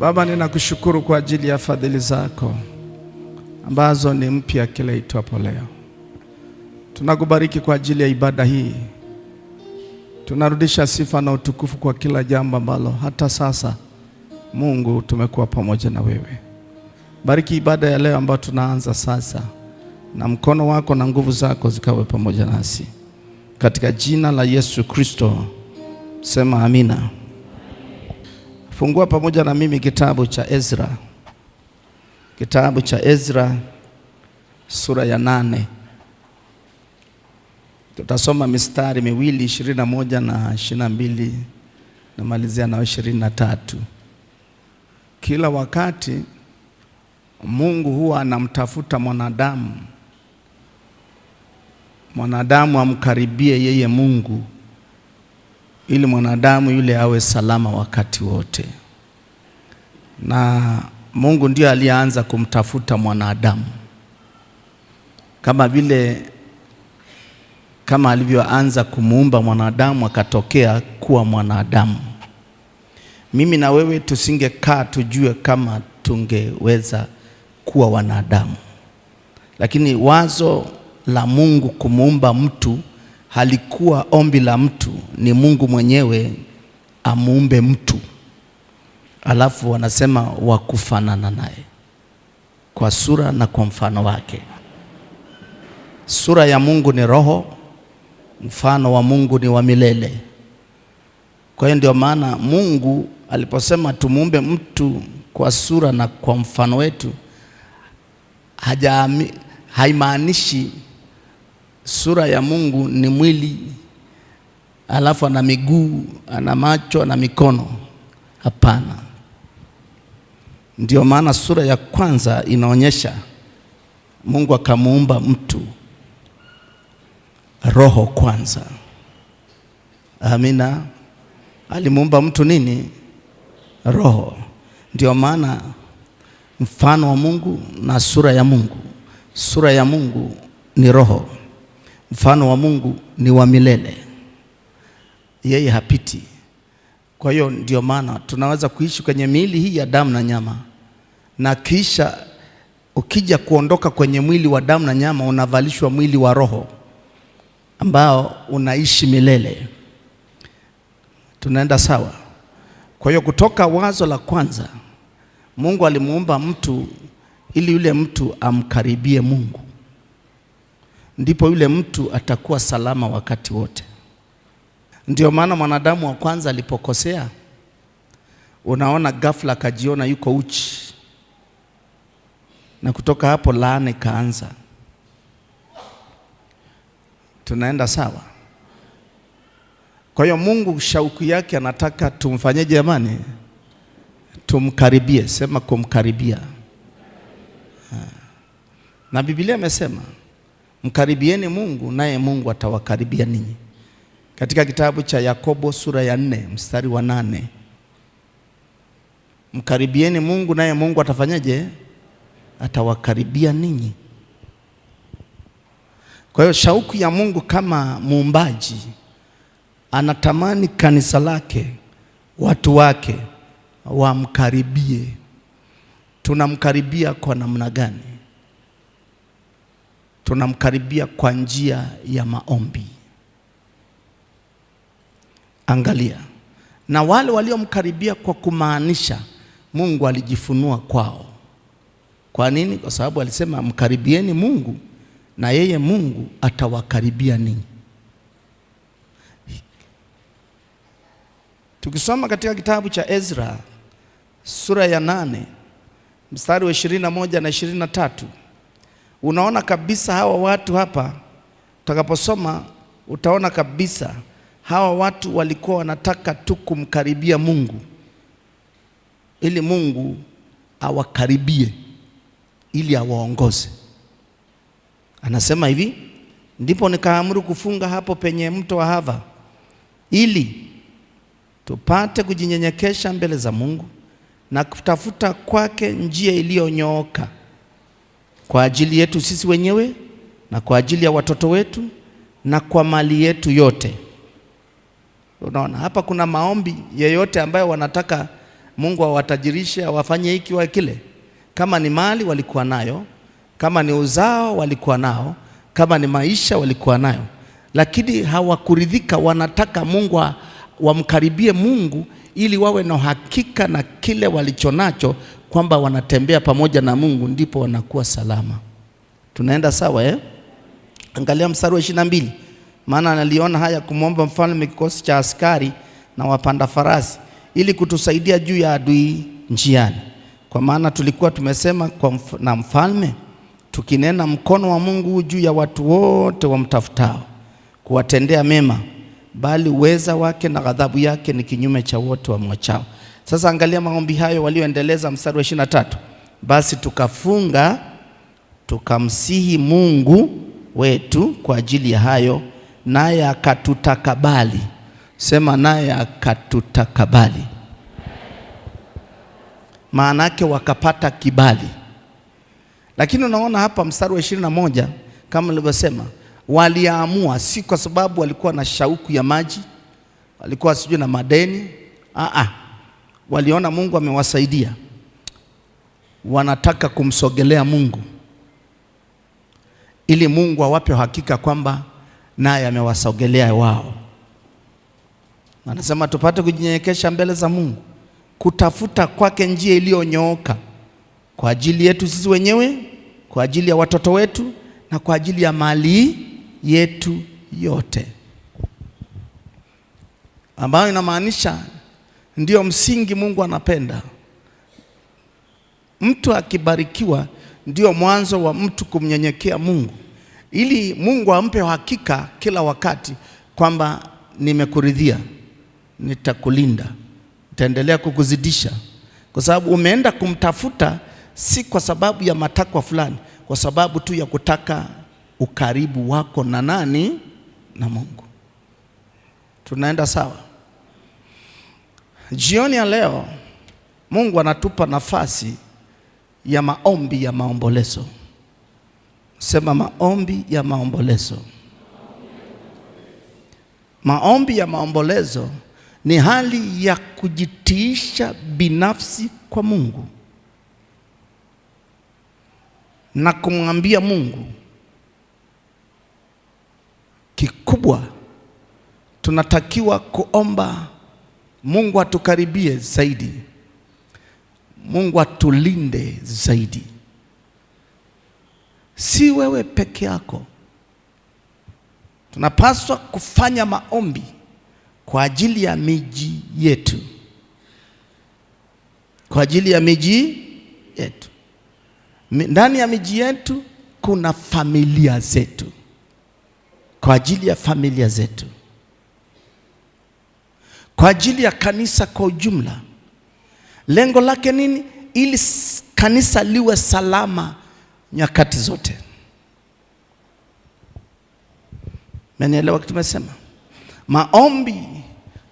Baba, ninakushukuru kwa ajili ya fadhili zako ambazo ni mpya kila itwapo leo. Tunakubariki kwa ajili ya ibada hii. Tunarudisha sifa na utukufu kwa kila jambo ambalo hata sasa Mungu tumekuwa pamoja na wewe. Bariki ibada ya leo ambayo tunaanza sasa, na mkono wako na nguvu zako zikawe pamoja nasi. Katika jina la Yesu Kristo sema amina. Fungua pamoja na mimi kitabu cha Ezra. Kitabu cha Ezra sura ya 8. Tutasoma mistari miwili 21 na 22 na malizia na 23. Kila wakati Mungu huwa anamtafuta mwanadamu amkaribie yeye Mungu, ili mwanadamu yule awe salama wakati wote. Na Mungu ndiye alianza kumtafuta mwanadamu, kama alivyoanza kumuumba mwanadamu akatokea kuwa mwanadamu. Mimi na wewe tusingekaa tujue kama tungeweza kuwa wanadamu, lakini wazo la Mungu kumuumba mtu halikuwa ombi la mtu, ni Mungu mwenyewe amuumbe mtu, alafu wanasema wakufanana naye kwa sura na kwa mfano wake. Sura ya Mungu ni roho, mfano wa Mungu ni wa milele. Kwa hiyo ndio maana Mungu aliposema tumuumbe mtu kwa sura na kwa mfano wetu, haimaanishi sura ya Mungu ni mwili alafu ana miguu, ana macho, ana mikono. Hapana. Ndio maana sura ya kwanza inaonyesha Mungu akamuumba mtu roho kwanza. Amina. Alimuumba mtu nini? Roho. Ndio maana mfano wa Mungu na sura ya Mungu. Sura ya Mungu ni roho, mfano wa Mungu ni wa milele, yeye hapiti. Kwa hiyo ndio maana tunaweza kuishi kwenye miili hii ya damu na nyama, na kisha ukija kuondoka kwenye mwili wa damu na nyama unavalishwa mwili wa roho ambao unaishi milele. Tunaenda sawa? Kwa hiyo kutoka wazo la kwanza, Mungu alimuumba mtu ili yule mtu amkaribie Mungu, ndipo yule mtu atakuwa salama wakati wote. Ndio maana mwanadamu wa kwanza alipokosea, unaona ghafla akajiona yuko uchi, na kutoka hapo laana ikaanza. Tunaenda sawa? Kwa hiyo Mungu shauku yake anataka tumfanyeje jamani? Tumkaribie. Sema kumkaribia. Na Biblia imesema mkaribieni Mungu naye Mungu atawakaribia ninyi. Katika kitabu cha Yakobo sura ya 4 mstari wa 8. Mkaribieni Mungu naye Mungu atafanyaje? Atawakaribia ninyi. Kwa hiyo shauku ya Mungu kama muumbaji, anatamani kanisa lake, watu wake wamkaribie. Tunamkaribia kwa namna gani? Tunamkaribia kwa njia ya maombi. Angalia, na wale waliomkaribia kwa kumaanisha, Mungu alijifunua kwao. Kwa nini? Kwa sababu alisema mkaribieni Mungu na yeye Mungu atawakaribia ninyi. Tukisoma katika kitabu cha Ezra sura ya 8 mstari wa 21 na 23, unaona kabisa hawa watu hapa. Utakaposoma utaona kabisa hawa watu walikuwa wanataka tu kumkaribia Mungu ili Mungu awakaribie, ili awaongoze. Anasema hivi, ndipo nikaamuru kufunga hapo penye mto wa Hava, ili tupate kujinyenyekesha mbele za Mungu na kutafuta kwake njia iliyonyooka, kwa ajili yetu sisi wenyewe na kwa ajili ya watoto wetu na kwa mali yetu yote. Unaona hapa kuna maombi yeyote ambayo wanataka Mungu awatajirishe, awafanye hiki wa kile. Kama ni mali walikuwa nayo, kama ni uzao walikuwa nao, kama ni maisha walikuwa nayo, lakini hawakuridhika. Wanataka Mungu wamkaribie Mungu ili wawe na hakika na kile walichonacho, kwamba wanatembea pamoja na Mungu, ndipo wanakuwa salama. Tunaenda sawa Angalia mstari wa 22. Maana analiona haya kumwomba mfalme kikosi cha askari na wapanda farasi ili kutusaidia juu ya adui njiani. Kwa maana tulikuwa tumesema na mfalme, tukinena mkono wa Mungu juu ya watu wote wamtafutao, kuwatendea mema, bali uweza wake na ghadhabu yake ni kinyume cha wote wamwachao. Sasa angalia maombi hayo walioendeleza, mstari wa 23. Basi tukafunga tukamsihi Mungu wetu kwa ajili ya hayo, naye akatutakabali. Sema, naye akatutakabali. Maana yake wakapata kibali. Lakini unaona hapa mstari wa 21, kama nilivyosema, waliamua, si kwa sababu walikuwa na shauku ya maji, walikuwa sijui na madeni. Waliona Mungu amewasaidia, wanataka kumsogelea Mungu ili Mungu awape hakika kwamba naye amewasogelea wao. Anasema tupate kujinyenyekesha mbele za Mungu, kutafuta kwake njia iliyonyooka, kwa ajili yetu sisi wenyewe, kwa ajili ya watoto wetu, na kwa ajili ya mali yetu yote, ambayo inamaanisha ndio msingi Mungu anapenda. Mtu akibarikiwa ndio mwanzo wa mtu kumnyenyekea Mungu, ili Mungu ampe hakika kila wakati kwamba nimekuridhia, nitakulinda, nitaendelea kukuzidisha, kwa sababu umeenda kumtafuta si kwa sababu ya matakwa fulani, kwa sababu tu ya kutaka ukaribu wako na nani? Na Mungu. Tunaenda sawa? Jioni ya leo Mungu anatupa nafasi ya maombi ya maombolezo. Sema, maombi ya maombolezo. Maombi ya maombolezo ni hali ya kujitiisha binafsi kwa Mungu na kumwambia Mungu, kikubwa tunatakiwa kuomba Mungu atukaribie zaidi, Mungu atulinde zaidi. Si wewe peke yako. Tunapaswa kufanya maombi kwa ajili ya miji yetu, kwa ajili ya miji yetu. Ndani ya miji yetu kuna familia zetu, kwa ajili ya familia zetu, kwa ajili ya kanisa kwa ujumla. Lengo lake nini? Ili kanisa liwe salama nyakati zote. Mmenielewa kitu tumesema? Maombi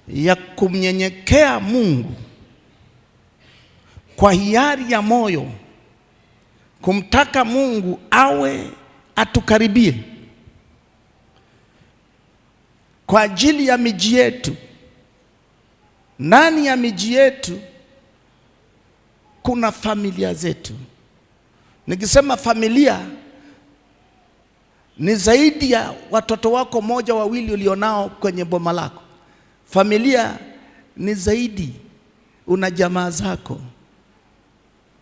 ya kumnyenyekea Mungu kwa hiari ya moyo, kumtaka Mungu awe atukaribie kwa ajili ya miji yetu. Ndani ya miji yetu kuna familia zetu. Nikisema familia, ni zaidi ya watoto wako moja wawili ulionao kwenye boma lako. Familia ni zaidi, una jamaa zako,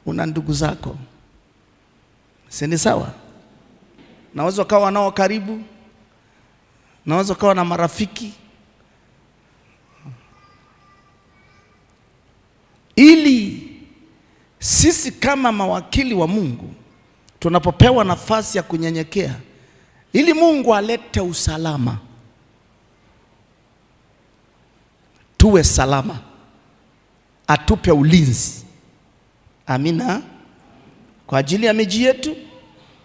una ndugu zako. Si ni sawa? Naweza kawa nao karibu, naweza kawa na marafiki. Ili sisi kama mawakili wa Mungu tunapopewa nafasi ya kunyenyekea, ili Mungu alete usalama, tuwe salama, atupe ulinzi. Amina. Kwa ajili ya miji yetu,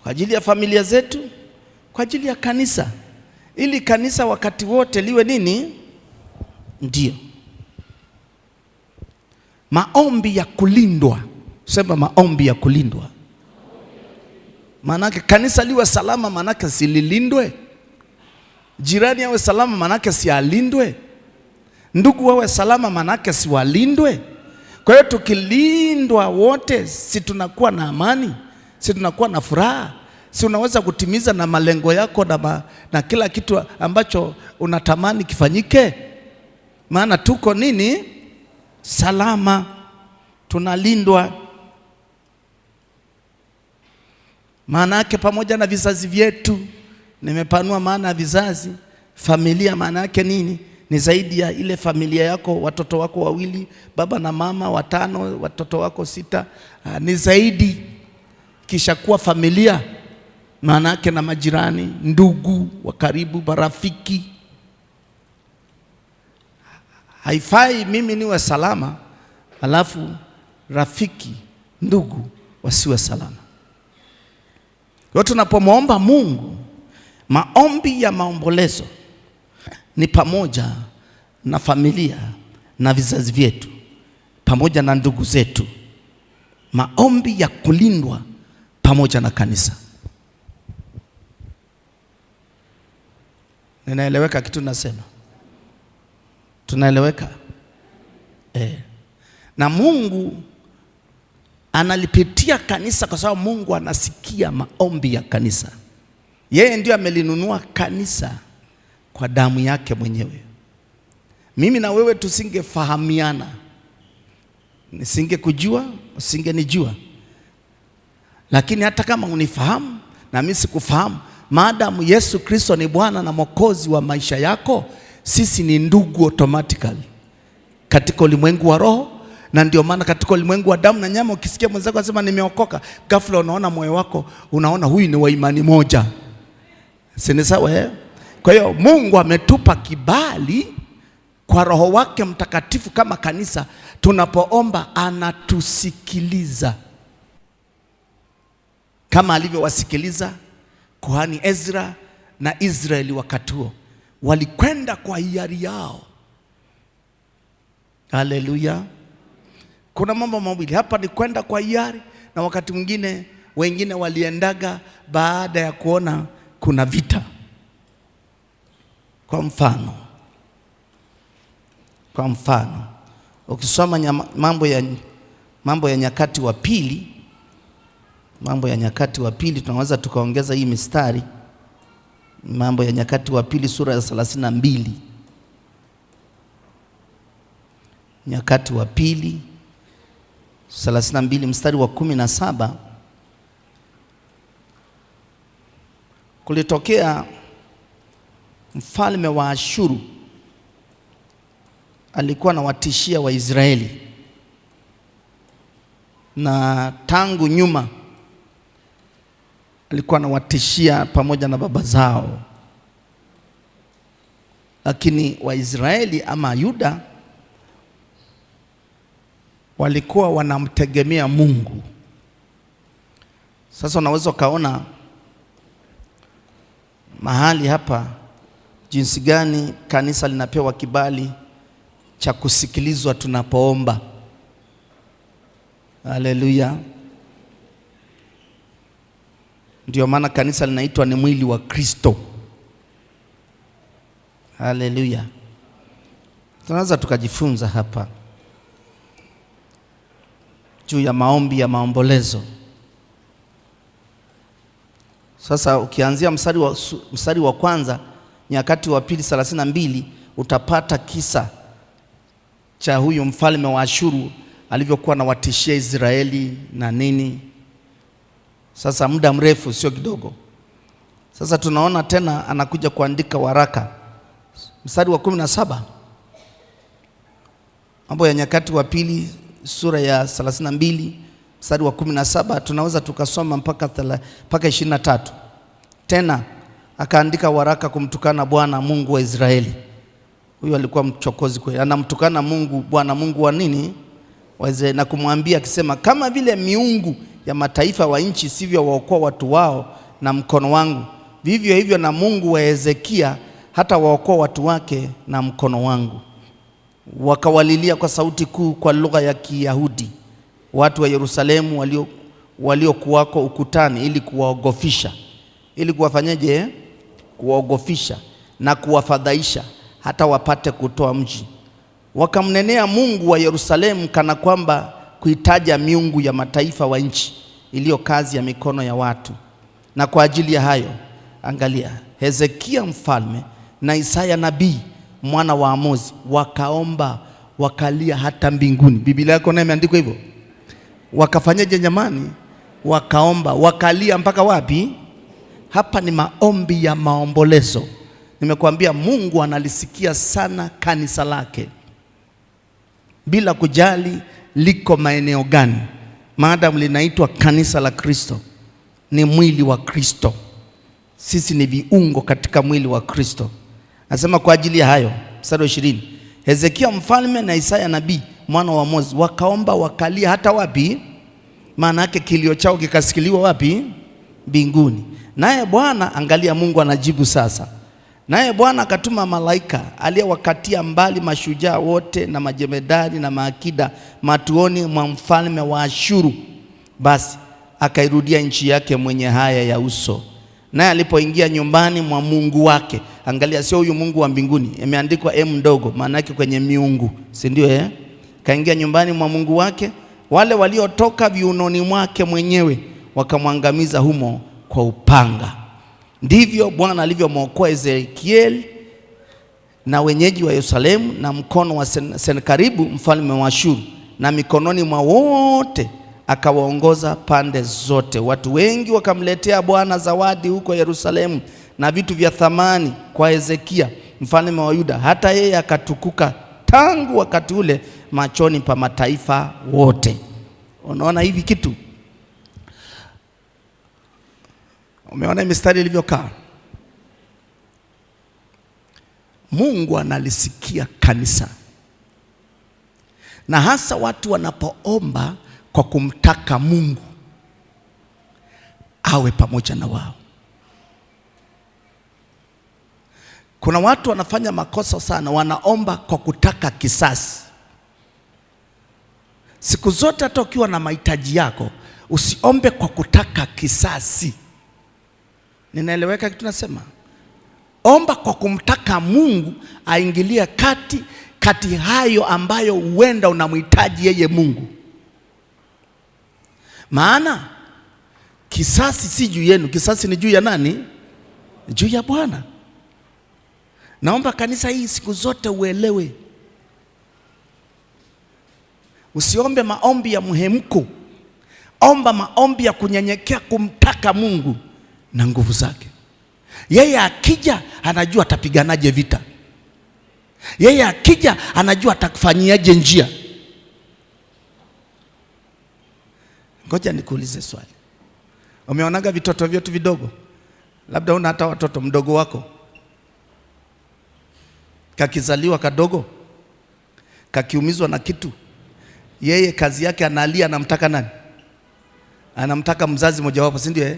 kwa ajili ya familia zetu, kwa ajili ya kanisa, ili kanisa wakati wote liwe nini? Ndio maombi ya kulindwa. Sema, maombi ya kulindwa. Manake kanisa liwe salama, manake sililindwe. Jirani awe salama, manake sialindwe. Ndugu wawe salama, manake siwalindwe. Kwa hiyo tukilindwa wote, si tunakuwa na amani, si tunakuwa na furaha, si unaweza kutimiza na malengo yako na kila kitu ambacho unatamani kifanyike, maana tuko nini? Salama, tunalindwa. Maana yake pamoja na vizazi vyetu, nimepanua maana ya vizazi. Familia maana yake nini? Ni zaidi ya ile familia yako, watoto wako wawili, baba na mama, 5, watoto wako 6, ni zaidi. Kisha kuwa familia maana yake na majirani, ndugu wa karibu, marafiki. Haifai mimi niwe salama alafu rafiki, ndugu wasiwe salama. Kwa tunapomwomba Mungu, maombi ya maombolezo ni pamoja na familia na vizazi vyetu pamoja na ndugu zetu, maombi ya kulindwa pamoja na kanisa. Ninaeleweka kitu nasema? Tunaeleweka? Na Mungu analipitia kanisa kwa sababu Mungu anasikia maombi ya kanisa. Yeye ndio amelinunua kanisa kwa damu yake mwenyewe. Mimi na wewe tusingefahamiana, nisingekujua, usingenijua. Lakini hata kama unifahamu na mimi sikufahamu, maadamu Yesu Kristo ni Bwana na Mwokozi wa maisha yako, sisi ni ndugu automatically katika ulimwengu wa roho. Na ndio maana katika ulimwengu wa damu na nyama, ukisikia mwenzako anasema nimeokoka, ghafla unaona moyo wako unaona huyu ni wa imani moja. Si ni sawa? Kwa hiyo Mungu ametupa kibali kwa Roho wake Mtakatifu kama kanisa, tunapoomba anatusikiliza, kama alivyowasikiliza kuhani Ezra na Israeli. Wakati huo walikwenda kwa hiari yao. Haleluya. Kuna mambo mawili hapa, ni kwenda kwa hiari, na wakati mwingine wengine waliendaga baada ya kuona kuna vita. Kwa mfano ukisoma mambo ya Nyakati wa Pili, Mambo ya Nyakati wa Pili, tunaweza tukaongeza hii mistari. Mambo ya Nyakati wa Pili sura ya 32. Nyakati wa Pili 32 mstari wa 17. Kulitokea mfalme wa Ashuru, alikuwa anawatishia Waisraeli, na tangu nyuma alikuwa anawatishia pamoja na baba zao. Lakini Waisraeli ama Yuda walikuwa wanamtegemea Mungu. Sasa unaweza kaona mahali hapa jinsi gani kanisa linapewa kibali cha kusikilizwa tunapoomba. Haleluya. Ndio maana kanisa linaitwa ni mwili wa Kristo. Haleluya. Tunaweza tukajifunza hapa juu ya maombi ya maombolezo. Sasa ukianzia mstari wa kwanza Nyakati wa Pili 32, utapata kisa cha huyu mfalme wa Ashuru alivyokuwa anawatishia Israeli na nini. Sasa muda mrefu, sio kidogo. Sasa tunaona tena anakuja kuandika waraka. Mstari wa 17, Mambo ya Nyakati wa Pili sura ya 32 mstari wa 17, tunaweza tukasoma mpaka 23. Tena akaandika waraka kumtukana Bwana Mungu wa Israeli. Huyu alikuwa mchokozi kweli, anamtukana Mungu, Bwana Mungu wa nini? Wa Israeli, na kumwambia akisema, kama vile miungu ya mataifa wa nchi sivyo waokoa watu wao na mkono wangu, vivyo hivyo na Mungu wa Hezekia hata waokoa watu wake na mkono wangu. Wakawalilia kwa sauti kuu kwa lugha ya Kiyahudi watu wa Yerusalemu waliokuwako ukutani, ili kuwaogofisha. Ili kuwafanyaje? Kuwaogofisha na kuwafadhaisha hata wapate kutoa mji. wakamnenea Mungu wa Yerusalemu kana kwamba kuitaja miungu ya mataifa wa nchi iliyo kazi ya mikono ya watu. Na kwa ajili ya hayo, angalia, Hezekia mfalme na Isaya nabii mwana wa Amozi wakaomba, wakalia hata mbinguni. Biblia yako nayo imeandikwa hivyo. Wakafanyaje jamani? Wakaomba, wakalia mpaka wapi? Hapa ni maombi ya maombolezo. Nimekuambia Mungu analisikia sana kanisa lake, bila kujali liko maeneo gani, maadamu linaitwa kanisa la Kristo. Ni mwili wa Kristo, sisi ni viungo katika mwili wa Kristo. Nasema kwa ajili ya hayo, mstari wa 20, Hezekia mfalme na Isaya nabii mwana wa Amozi wakaomba, wakalia hata wapi? Maana yake kilio chao kikasikiliwa wapi? Mbinguni. Naye Bwana, angalia, Mungu anajibu sasa. Naye Bwana akatuma malaika aliyewakatia mbali mashujaa wote na majemedari na maakida matuoni mwa mfalme wa Ashuru. Basi akairudia nchi yake mwenye haya ya uso. Naye alipoingia nyumbani mwa Mungu wake, angalia, sio huyu Mungu wa mbinguni, imeandikwa M ndogo, maana yake kwenye miungu, si ndio? Kaingia nyumbani mwa Mungu wake, wale waliotoka viunoni mwake mwenyewe wakamwangamiza humo kwa upanga. Ndivyo Bwana alivyomwokoa Ezekieli na wenyeji wa Yerusalemu na mkono wa Senakeribu mfalme wa Ashuru, na mikononi mwa wote akawaongoza pande zote. Watu wengi wakamletea Bwana zawadi huko Yerusalemu na vitu vya thamani kwa Hezekia mfalme wa Yuda, hata yeye akatukuka tangu wakati ule machoni pa mataifa wote. Unaona hivi kitu? Umeona mistari ilivyokaa? Mungu analisikia kanisa, na hasa watu wanapoomba kwa kumtaka Mungu awe pamoja na wao. Kuna watu wanafanya makosa sana, wanaomba kwa kutaka kisasi. Siku zote hata ukiwa na mahitaji yako, usiombe kwa kutaka kisasi. Ninaeleweka kitu nasema? Omba kwa kumtaka Mungu aingilie kati hayo ambayo huenda unamhitaji yeye Mungu. Maana kisasi si juu yenu, kisasi ni juu ya nani? Juu ya Bwana. Naomba kanisa hii siku zote uelewe, usiombe maombi ya mhemko, omba maombi ya kunyenyekea kumtaka Mungu na nguvu zake. Yeye akija anajua atapiganaje vita. Yeye akija anajua atakufanyiaje njia. Ngoja nikuulize swali. Umeonaga vitoto vyetu vidogo? Labda una hata watoto, mdogo wako kakizaliwa kadogo, kakiumizwa na kitu, yeye kazi yake analia, anamtaka nani? Anamtaka mzazi mojawapo, si ndio?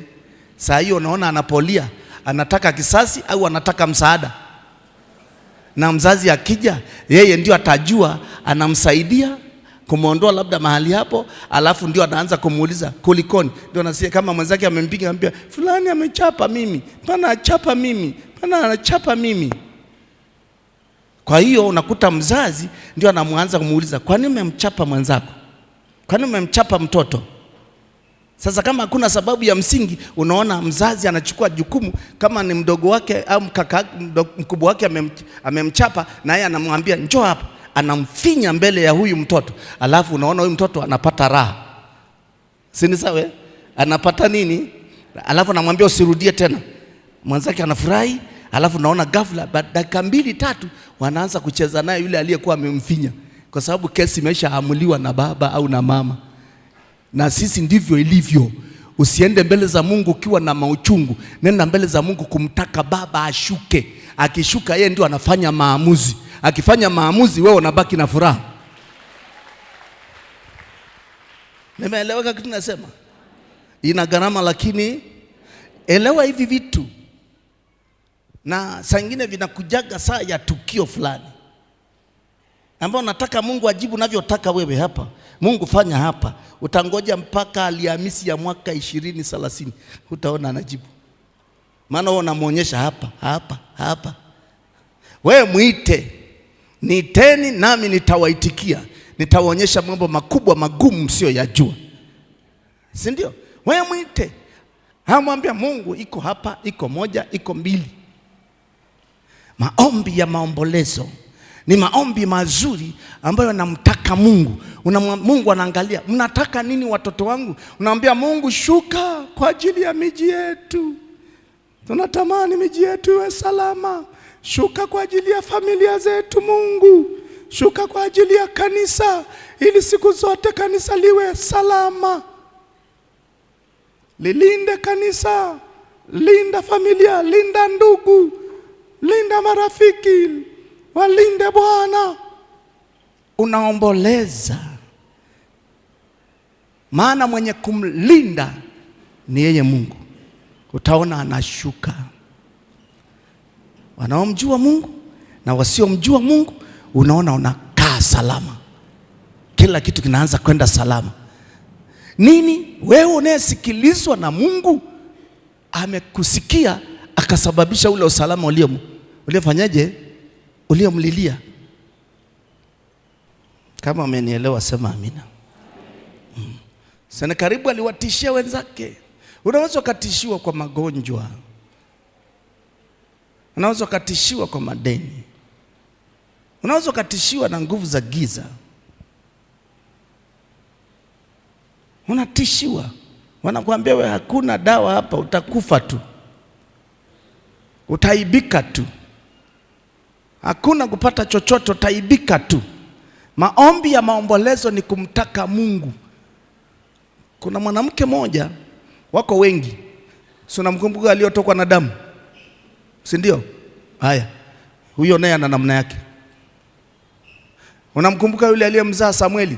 Saa hiyo unaona anapolia anataka kisasi au anataka msaada? Na mzazi akija, yeye ndio atajua, anamsaidia kumuondoa labda mahali hapo, alafu ndio anaanza kumuuliza kulikoni. Ndio anasikia kama mwenzake amempiga, anambia fulani amechapa mimi, pana achapa mimi, pana anachapa mimi. Kwa hiyo unakuta mzazi ndio anaanza kumuuliza, kwa nini umemchapa mwenzako? Kwa nini umemchapa mtoto? Sasa kama hakuna sababu ya msingi, unaona mzazi anachukua jukumu, kama ni mdogo wake au mkubwa wake amemchapa, na yeye anamwambia njoo hapa, anamfinya mbele ya huyu mtoto, alafu unaona huyu mtoto anapata raha, si ni sawa? Anapata nini? Alafu anamwambia usirudie tena, mwanzake anafurahi. Alafu naona ghafla dakika 2-3 wanaanza kucheza naye yule aliyekuwa amemfinya, kwa sababu kesi imeshaamuliwa na baba au na mama. Na sisi ndivyo ilivyo. Usiende mbele za Mungu ukiwa na mauchungu, nenda mbele za Mungu kumtaka baba ashuke. Akishuka yeye ndio anafanya maamuzi. Akifanya maamuzi, wewe unabaki na furaha. Nimeeleweka kitu nasema? Ina gharama, lakini elewa hivi vitu. Na saa nyingine vinakujaga saa ya tukio fulani ambao nataka Mungu ajibu unavyotaka wewe hapa. Mungu fanya hapa. Utangoja mpaka Alhamisi ya mwaka 2030 utaona anajibu. Maana wewe unamuonyesha hapa. Wewe muite. Niiteni nami nitawaitikia, nitawaonyesha mambo makubwa magumu msiyoyajua. Si ndio? Wewe mwite. Hamwambia Mungu iko hapa, iko moja, iko mbili. Maombi ya maombolezo ni maombi mazuri ambayo namtaka Mungu. Mungu anaangalia, mnataka nini watoto wangu? Unaambia Mungu, shuka kwa ajili ya miji yetu. Tunatamani miji yetu iwe salama. Shuka kwa ajili ya familia zetu Mungu. Shuka kwa ajili ya kanisa, ili siku zote kanisa liwe salama. Lilinde kanisa, linda familia, linda ndugu, linda marafiki, walinde Bwana. Unaomboleza, maana mwenye kumlinda ni yeye Mungu. Utaona anashuka. Wanaomjua Mungu na wasiomjua Mungu, unaona unakaa salama. Kila kitu kinaanza kwenda salama. Nini? Wewe unayesikilizwa na Mungu amekusikia, akasababisha ule usalama uliofanyaje? Uliomlilia. Kama umenielewa sema amina. Sana karibu aliwatishia wenzake. Unaweza ukatishiwa kwa magonjwa. Unaweza ukatishiwa kwa madeni. Unaweza ukatishiwa na nguvu za giza. Unatishiwa. Wanakuambia wewe hakuna dawa hapa, utakufa tu. Utaibika tu. Hakuna kupata chochote, utaibika tu. Maombi ya maombolezo ni kumtaka Mungu. Kuna mwanamke moja, wako wengi. Si unamkumbuka aliyotokwa na damu? Si ndio? Haya. Huyo naye ana namna yake. Unamkumbuka yule aliyemzaa Samueli?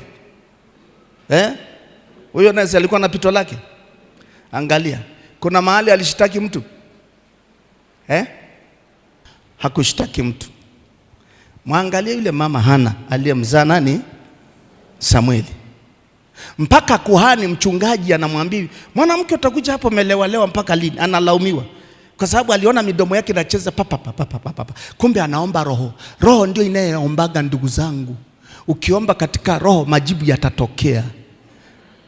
Huyo naye alikuwa na pito lake. Angalia, kuna mahali alishitaki mtu? Hakushtaki mtu. Mwangalie yule mama Hana aliyemzaa nani? Samueli. Mpaka kuhani mchungaji anamwambia, mwanamke utakuja hapo melewalewa mpaka lini? Analaumiwa kwa sababu aliona midomo yake inacheza papa. Kumbe anaomba roho. Roho ndio inayeombaga ndugu zangu. Ukiomba katika roho majibu yatatokea.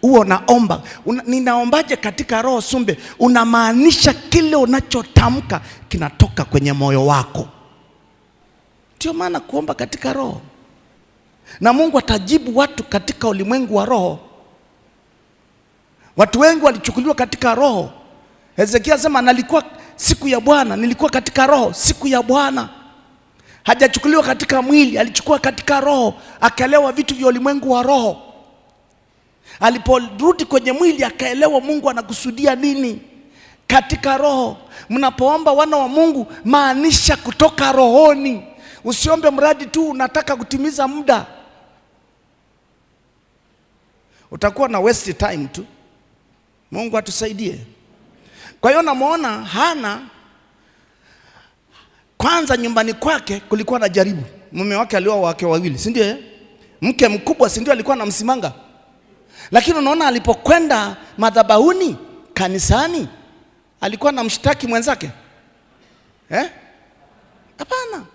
Uo naomba, ninaombaje katika roho? Sumbe, unamaanisha kile unachotamka kinatoka kwenye moyo wako. Ndio maana kuomba katika roho. Na Mungu atajibu watu katika ulimwengu wa roho. Watu wengi walichukuliwa katika roho. Hezekia sema nalikuwa siku ya Bwana, nilikuwa katika roho siku ya Bwana. Hajachukuliwa katika mwili, alichukua katika roho, akaelewa vitu vya ulimwengu wa roho. Aliporudi kwenye mwili akaelewa Mungu anakusudia nini katika roho. Mnapoomba wana wa Mungu, maanisha kutoka rohoni. Usiombe mradi tu unataka kutimiza muda. Utakuwa na waste time tu. Mungu atusaidie. Kwa hiyo namuona Hana, kwanza nyumbani kwake kulikuwa na jaribu. Mume wake alioa wake wawili, si ndio? Mke mkubwa, si ndio alikuwa anamsimanga? Lakini unaona alipokwenda madhabahuni kanisani, alikuwa anamshtaki mwenzake? Hapana.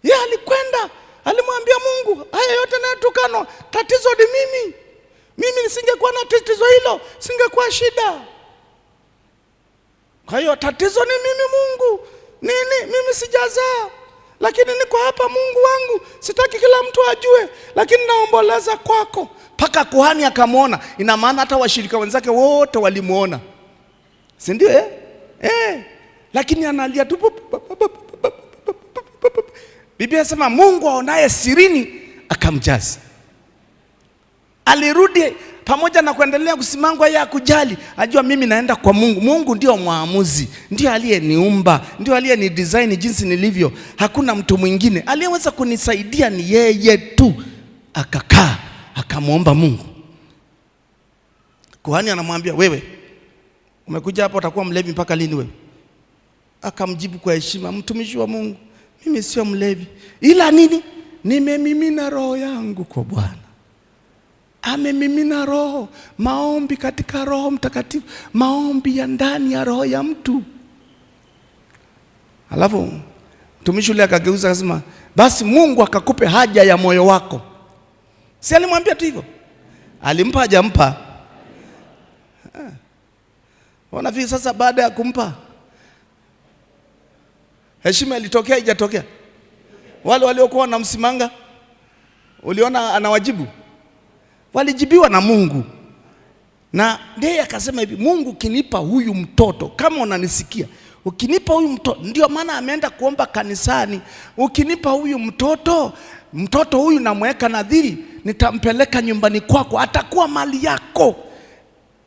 Yeye alikwenda, alimwambia Mungu, haya yote nayotukanwa, tatizo ni mimi. Mimi nisingekuwa na tatizo hilo, singekuwa shida. Kwa hiyo tatizo ni mimi Mungu. Nini? Mimi sijazaa. Lakini niko hapa Mungu wangu. Sitaki kila mtu ajue, lakini naomboleza kwako. Paka kuhani akamwona. Ina maana hata washirika wenzake wote walimuona. Si ndio? Lakini analia tu. Biblia inasema Mungu aonaye sirini akamjaza. Alirudi pamoja na kuendelea kusimangwa, yeye kujali. Ajua mimi naenda kwa Mungu. Mungu ndio muamuzi, ndio aliyeniumba, ndio aliyenidesign jinsi nilivyo. Hakuna mtu mwingine aliyeweza kunisaidia, ni yeye tu. Akakaa akamwomba Mungu. Kuhani anamwambia, wewe umekuja hapa utakuwa mlevi mpaka lini wewe? Akamjibu kwa heshima, mtumishi wa Mungu, mimi sio mlevi, ila nini? Nimemimina roho yangu kwa Bwana. Amemimina roho, maombi katika Roho Mtakatifu, maombi ya ndani ya roho ya mtu. Alafu Mtumishi yule akageuza akasema, basi Mungu akakupe haja ya moyo wako. Si alimwambia tu hivyo? Alimpa hajampa? Wanafikiri sasa baada ya kumpa heshima ilitokea haijatokea? Wale waliokuwa wanamsimanga, uliona anawajibu? Walijibiwa na Mungu. Na ndiye akasema hivi, Mungu ukinipa huyu mtoto, kama unanisikia, ukinipa huyu mtoto, ndio maana ameenda kuomba kanisani, ukinipa huyu mtoto huyu namweka nadhiri, nitampeleka nyumbani kwako, atakuwa mali yako.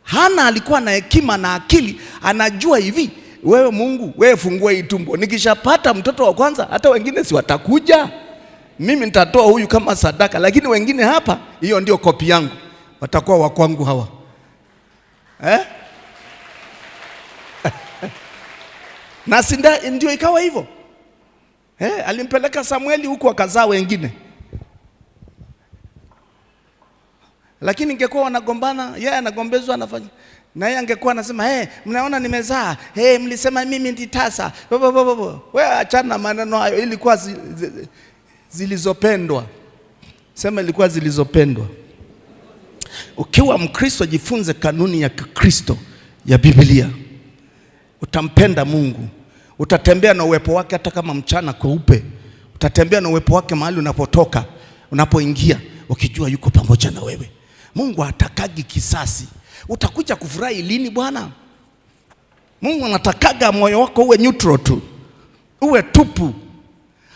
Hana alikuwa na hekima na akili, anajua hivi, wewe Mungu, wewe fungua hii tumbo, nikishapata mtoto wa kwanza hata wengine si watakuja, mimi nitatoa huyu kama sadaka, lakini wengine hapa, hiyo ndio kopi yangu, watakuwa wa kwangu hawa. Na sinda ndio ikawa hivyo. Alimpeleka Samueli huku akazaa wengine. Lakini ingekuwa wanagombana, yeye anagombezwa anafanya. Na yeye angekuwa anasema, mnaona nimezaa, mlisema mimi nditasa. Wewe achana maneno hayo, ilikuwa zilizopendwa. Sema ilikuwa zilizopendwa. Ukiwa Mkristo, jifunze kanuni ya Kikristo ya Biblia. Utampenda Mungu. Utatembea na uwepo wake hata kama mchana kweupe. Utatembea na uwepo wake mahali unapotoka, unapoingia, ukijua yuko pamoja na wewe. Mungu hatakagi kisasi. Utakuja kufurahi lini bwana? Mungu anatakaga moyo wako uwe neutral tu, uwe tupu.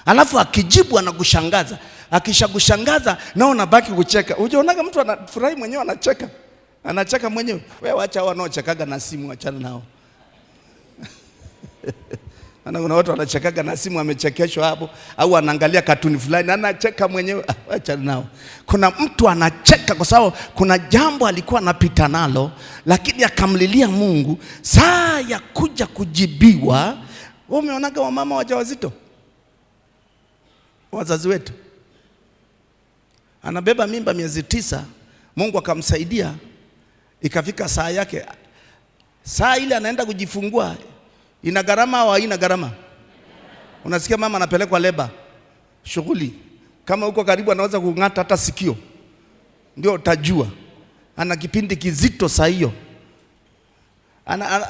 Alafu akijibu anakushangaza. Akishakushangaza nao unabaki kucheka. Unaonaga mtu anafurahi mwenyewe anacheka. Anacheka mwenyewe. Wewe acha wanaochekaga na simu, achana nao. Kuna watu wanachekaga na simu, amechekeshwa hapo, au anaangalia katuni fulani anacheka mwenyewe, achana nao. Kuna mtu anacheka kwa sababu kuna jambo alikuwa anapita nalo, lakini akamlilia Mungu, saa ya kuja kujibiwa. Wewe umeonaga wamama wajawazito? Wazazi wetu anabeba mimba miezi 9, Mungu akamsaidia, ikafika saa yake. Saa ile anaenda kujifungua, ina gharama au haina gharama? Unasikia mama anapelekwa leba, shughuli. Kama uko karibu anaweza kung'ata hata sikio, ndio utajua ana kipindi kizito saa hiyo.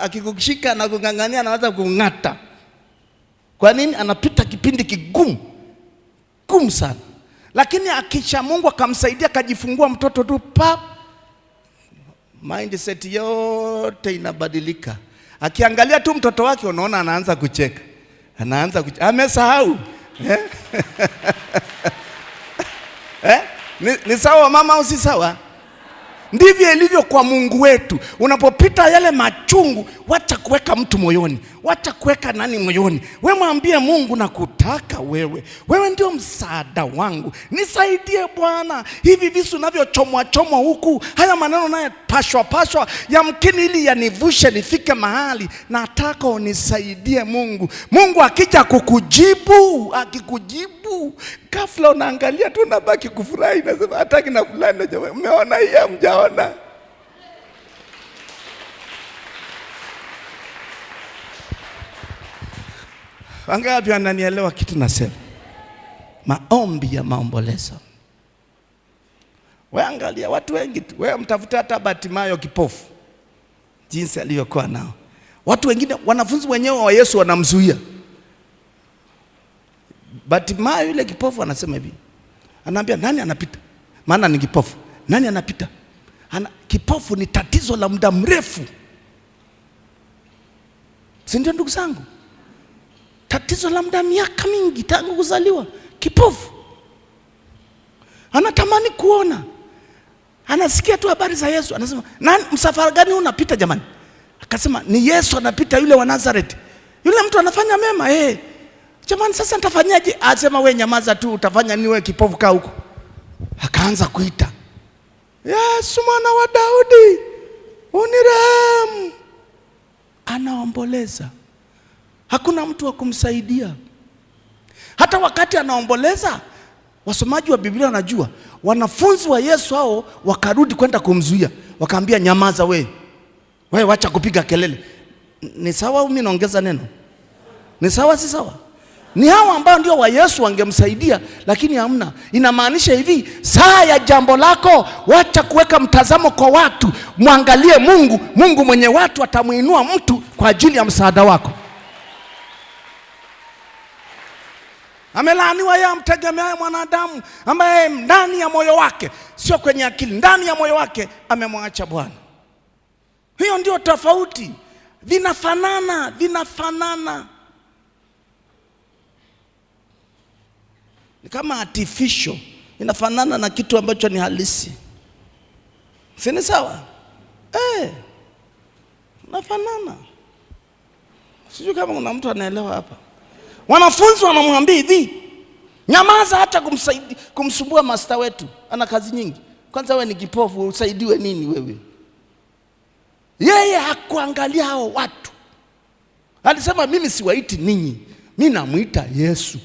Akikushika na kung'ang'ania anaweza kung'ata. Kwa nini? Anapita kipindi kigumu sana. Lakini akisha Mungu akamsaidia akajifungua mtoto tu, mindset yote inabadilika. Akiangalia tu mtoto wake, unaona anaanza kucheka. Amesahau. Ni sawa mama au si sawa? Ndivyo ilivyo kwa Mungu wetu. Unapopita yale machungu, wacha kuweka mtu moyoni. Wacha kuweka nani moyoni. Wewe mwambie Mungu, nakutaka wewe. Wewe ndio msaada wangu. Nisaidie Bwana. Hivi visu navyochomwa huku, haya maneno naye pashwa yamkini ili yanivushe nifike mahali. Nataka unisaidie Mungu. Mungu akija kukujibu, akikujibu, ghafla unaangalia tu unabaki kufurahi, nasema hataki na fulani jamaa. Umeona hii hamjaona? Wangapi wananielewa kitu nasema? Maombi ya maombolezo. Wewe angalia watu wengi tu. Wewe mtafuta hata Bartimayo kipofu, jinsi aliyokuwa nao. Watu wengine, wanafunzi wenyewe wa Yesu wanamzuia. Bartimayo yule kipofu anasema hivi. Anaambia nani anapita? Maana ni kipofu. Nani anapita? Kipofu ni tatizo la muda mrefu. Si ndio ndugu zangu? Tatizo la muda miaka mingi tangu kuzaliwa. Kipofu anatamani kuona, anasikia tu habari za Yesu, anasema nani, msafara gani unapita jamani? Akasema ni Yesu anapita, yule wa Nazareth. Yule mtu anafanya mema. Jamani, sasa nitafanyaje? Asema we nyamaza tu, utafanya nini wewe kipofu, kaa huko. Akaanza kuita, Yesu mwana wa Daudi, unirehemu. Anaomboleza. Hakuna mtu wa kumsaidia. Hata wakati anaomboleza, wasomaji wa Biblia wanajua, wanafunzi wa Yesu hao wakarudi kwenda kumzuia. Wakaambia nyamaza wewe wacha kupiga kelele. Ni sawa au mimi naongeza neno? Ni sawa si sawa? ni hawa ambao ndio wa Yesu wangemsaidia, lakini hamna. Inamaanisha hivi, saa ya jambo lako, wacha kuweka mtazamo kwa watu, muangalie Mungu. Mungu mwenye watu atamuinua mtu kwa ajili ya msaada wako. Amelaaniwa yeye amtegemeaye mwanadamu, ambaye ndani ya moyo wake, sio kwenye akili, ndani ya moyo wake amemwacha Bwana. Hiyo ndio tofauti. Vinafanana. Ni kama artificial, inafanana na kitu ambacho ni halisi. Si ni sawa? Nafanana. Sijui kama kuna mtu anaelewa hapa. Wanafunzi wanamwambia hivi, nyamaza, hata kumsumbua master wetu, ana kazi nyingi. Kwanza wewe ni kipofu, usaidiwe nini wewe? Yeye hakuangalia hao watu. Alisema mimi siwaiti ninyi, mimi namuita Yesu.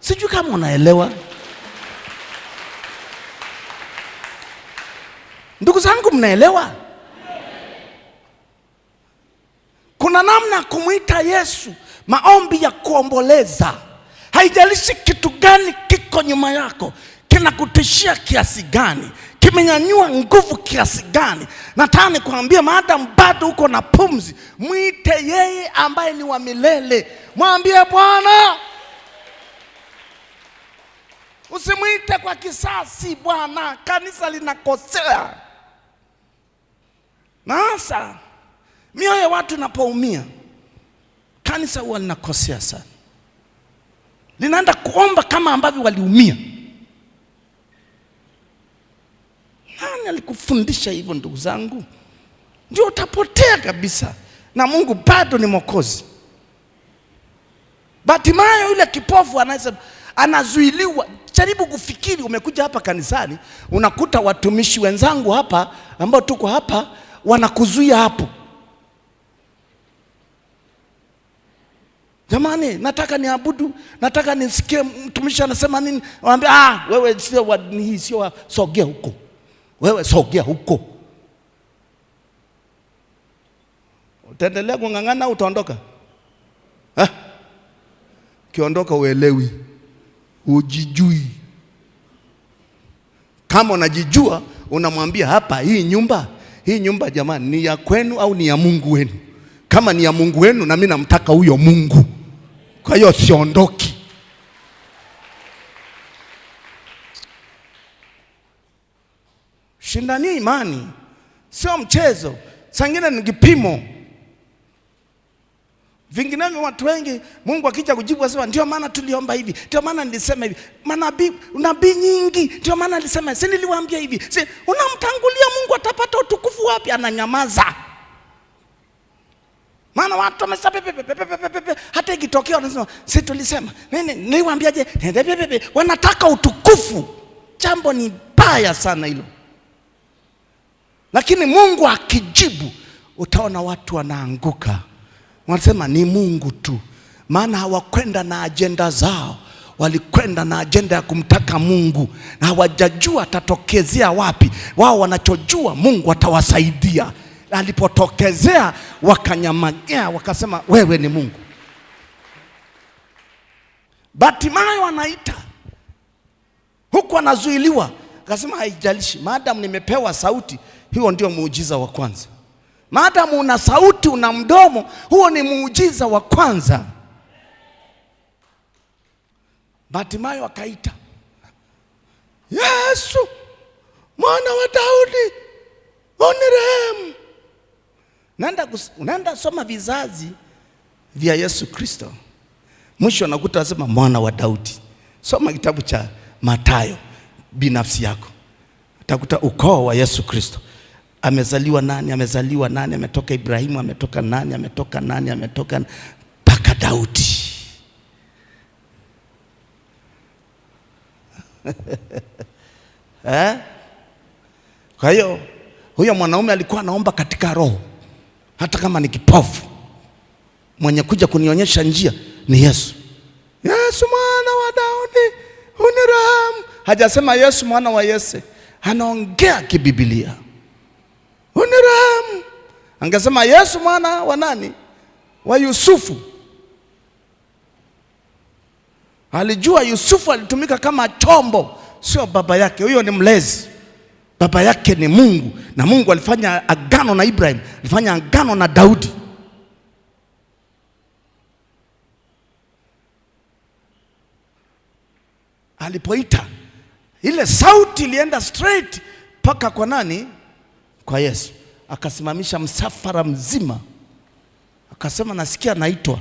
Sijui kama unaelewa. Ndugu zangu, mnaelewa? Kuna namna kumuita Yesu, maombi ya kuomboleza. Haijalishi kitu gani kiko nyuma yako, kinakutishia kiasi gani, kimenyanyua nguvu kiasi gani. Nataka nikwambie, maadamu bado uko na pumzi, mwite yeye ambaye ni wa milele. Mwambie Bwana. Usimwite kwa kisasi. Bwana, kanisa linakosea. Na hasa mioyo ya watu inapoumia, kanisa huwa linakosea sana. Linaenda kuomba kama ambavyo waliumia. Nani alikufundisha hivyo ndugu zangu? Ndio utapotea kabisa. Na Mungu bado ni Mwokozi. Bartimayo yule kipofu anazuiliwa. Jaribu kufikiri, umekuja hapa kanisani, unakuta watumishi wenzangu hapa ambao tuko hapa wanakuzuia hapo. Jamani, nataka niabudu, nataka nisikie mtumishi anasema nini. Wanaambia wewe sio sogea huko. Wewe sogea huko. Utaendelea kungangana au utaondoka? Kiondoka uelewi. Ujijui. Kama unajijua, unamwambia hapa, hii nyumba jamani, ni ya kwenu au ni ya Mungu wenu? Kama ni ya Mungu wenu, na mimi namtaka huyo Mungu. Kwa hiyo siondoki. Shindani imani, sio mchezo. Sangine ni kipimo. Vinginevyo watu wengi, Mungu akija kujibu asema ndio maana tuliomba hivi, ndio maana nilisema hivi. Nabii nyingi, ndio maana nilisema, si niliwaambia hivi. Si unamtangulia Mungu, atapata utukufu wapi? Ananyamaza. Maana watu wamesema hata ikitokea wanasema si tulisema. Niliwaambiaje? Wanataka utukufu. Jambo ni baya sana hilo. Lakini Mungu akijibu, utaona watu wanaanguka. Wanasema ni Mungu tu. Maana hawakwenda na ajenda zao, walikwenda na ajenda ya kumtaka Mungu, na hawajajua atatokezea wapi. Wao wanachojua Mungu atawasaidia. Alipotokezea wakanyamanyea, wakasema wewe ni Mungu. Bartimayo anaita, huku anazuiliwa, akasema haijalishi, maadamu nimepewa sauti. Hiyo ndio muujiza wa kwanza. Maadamu una sauti, una mdomo, huo ni muujiza wa kwanza. Bartimayo akaita, Yesu mwana wa Daudi, unirehemu. Unaenda soma vizazi vya Yesu Kristo, mwisho anakuta asema mwana wa Daudi. Soma kitabu cha Mathayo binafsi yako, utakuta ukoo wa Yesu Kristo. Amezaliwa nani, amezaliwa nani, ametoka Ibrahimu, ametoka nani, ametoka nani, ametoka mpaka Daudi. Kwa hiyo huyo mwanaume alikuwa anaomba katika roho, hata kama ni kipofu. Mwenye kuja kunionyesha njia ni Yesu. Yesu mwana wa Daudi, unirehemu. Hajasema Yesu mwana wa Yese. Anaongea kibiblia. Unirehemu. Angesema Yesu mwana wa nani? Wa Yusufu. Alijua Yusufu alitumika kama chombo, sio baba yake. Huyo ni mlezi. Baba yake ni Mungu, na Mungu alifanya agano na Ibrahim, alifanya agano na Daudi. Alipoita, ile sauti ilienda straight paka kwa nani? Kwa Yesu. Akasimamisha msafara mzima, akasema nasikia naitwa.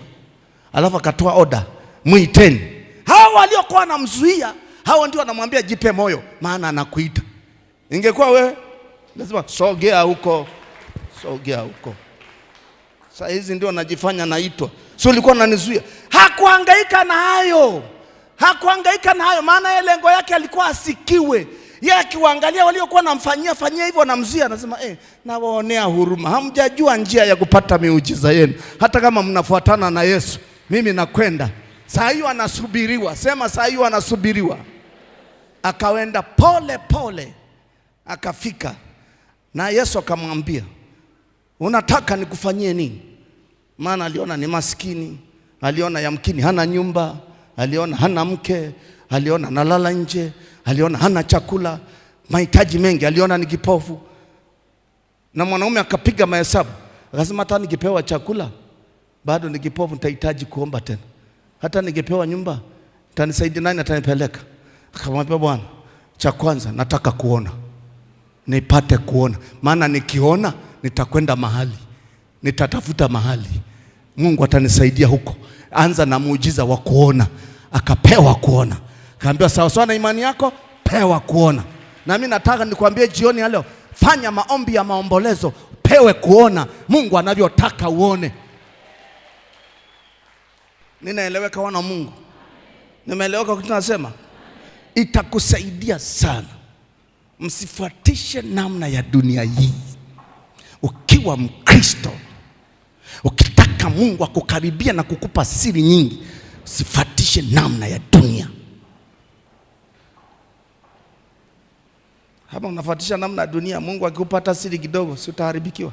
Alafu akatoa oda, muiteni. Hao waliokuwa wanamzuia, hao ndio wanamwambia jipe moyo, maana anakuita. Ingekuwa wewe lazima sogea huko, sogea huko. Sasa hizi ndio najifanya naitwa. Sio ulikuwa unanizuia. Hakuhangaika na hayo. Hakuhangaika na hayo, maana yeye lengo yake alikuwa asikiwe. Yeye akiwaangalia waliokuwa namfanyia hivyo namzuia, anasema nawaonea huruma. Hamjajua njia ya kupata miujiza yenu. Hata kama mnafuatana na Yesu, mimi nakwenda. Saa hiyo anasubiriwa. Sema saa hiyo anasubiriwa. Akawenda pole pole, akafika. Na Yesu akamwambia, unataka nikufanyie nini? Maana aliona ni maskini, aliona yamkini hana nyumba, aliona hana mke, aliona analala nje, aliona hana chakula, mahitaji mengi, aliona ni kipofu. Na mwanaume akapiga mahesabu, akasema hata nikipewa chakula bado ni kipofu, nitahitaji kuomba tena. Hata nikipewa nyumba, tanisaidia nani atanipeleka? Akamwambia, Bwana, cha kwanza nataka kuona, nipate kuona. Maana nikiona nitakwenda mahali, nitatafuta mahali, Mungu atanisaidia huko. Anza na muujiza wa kuona. Akapewa kuona. Akaambiwa sawa sawa na imani yako, pewa kuona. Na mimi nataka nikwambie jioni ya leo, fanya maombi ya maombolezo, pewe kuona Mungu anavyotaka uone. Ninaeleweka wana Mungu? Nimeeleweka kitu nasema? Itakusaidia sana. Msifuatishe namna ya dunia hii. Ukiwa Mkristo, ukitaka Mungu akukaribia na kukupa siri nyingi, usifuatishe namna ya dunia. Kama unafuatisha namna ya dunia, Mungu akikupata siri kidogo, si utaharibikiwa?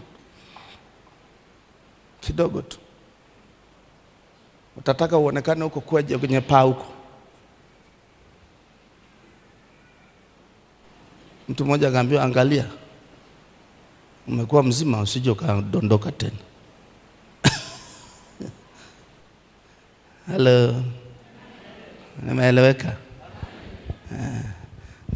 Kidogo tu. Utataka uonekane huko kwenye paa huko. Mtu mmoja akaambiwa, angalia, umekuwa mzima, usije ukadondoka tena. Hello. Nimeeleweka?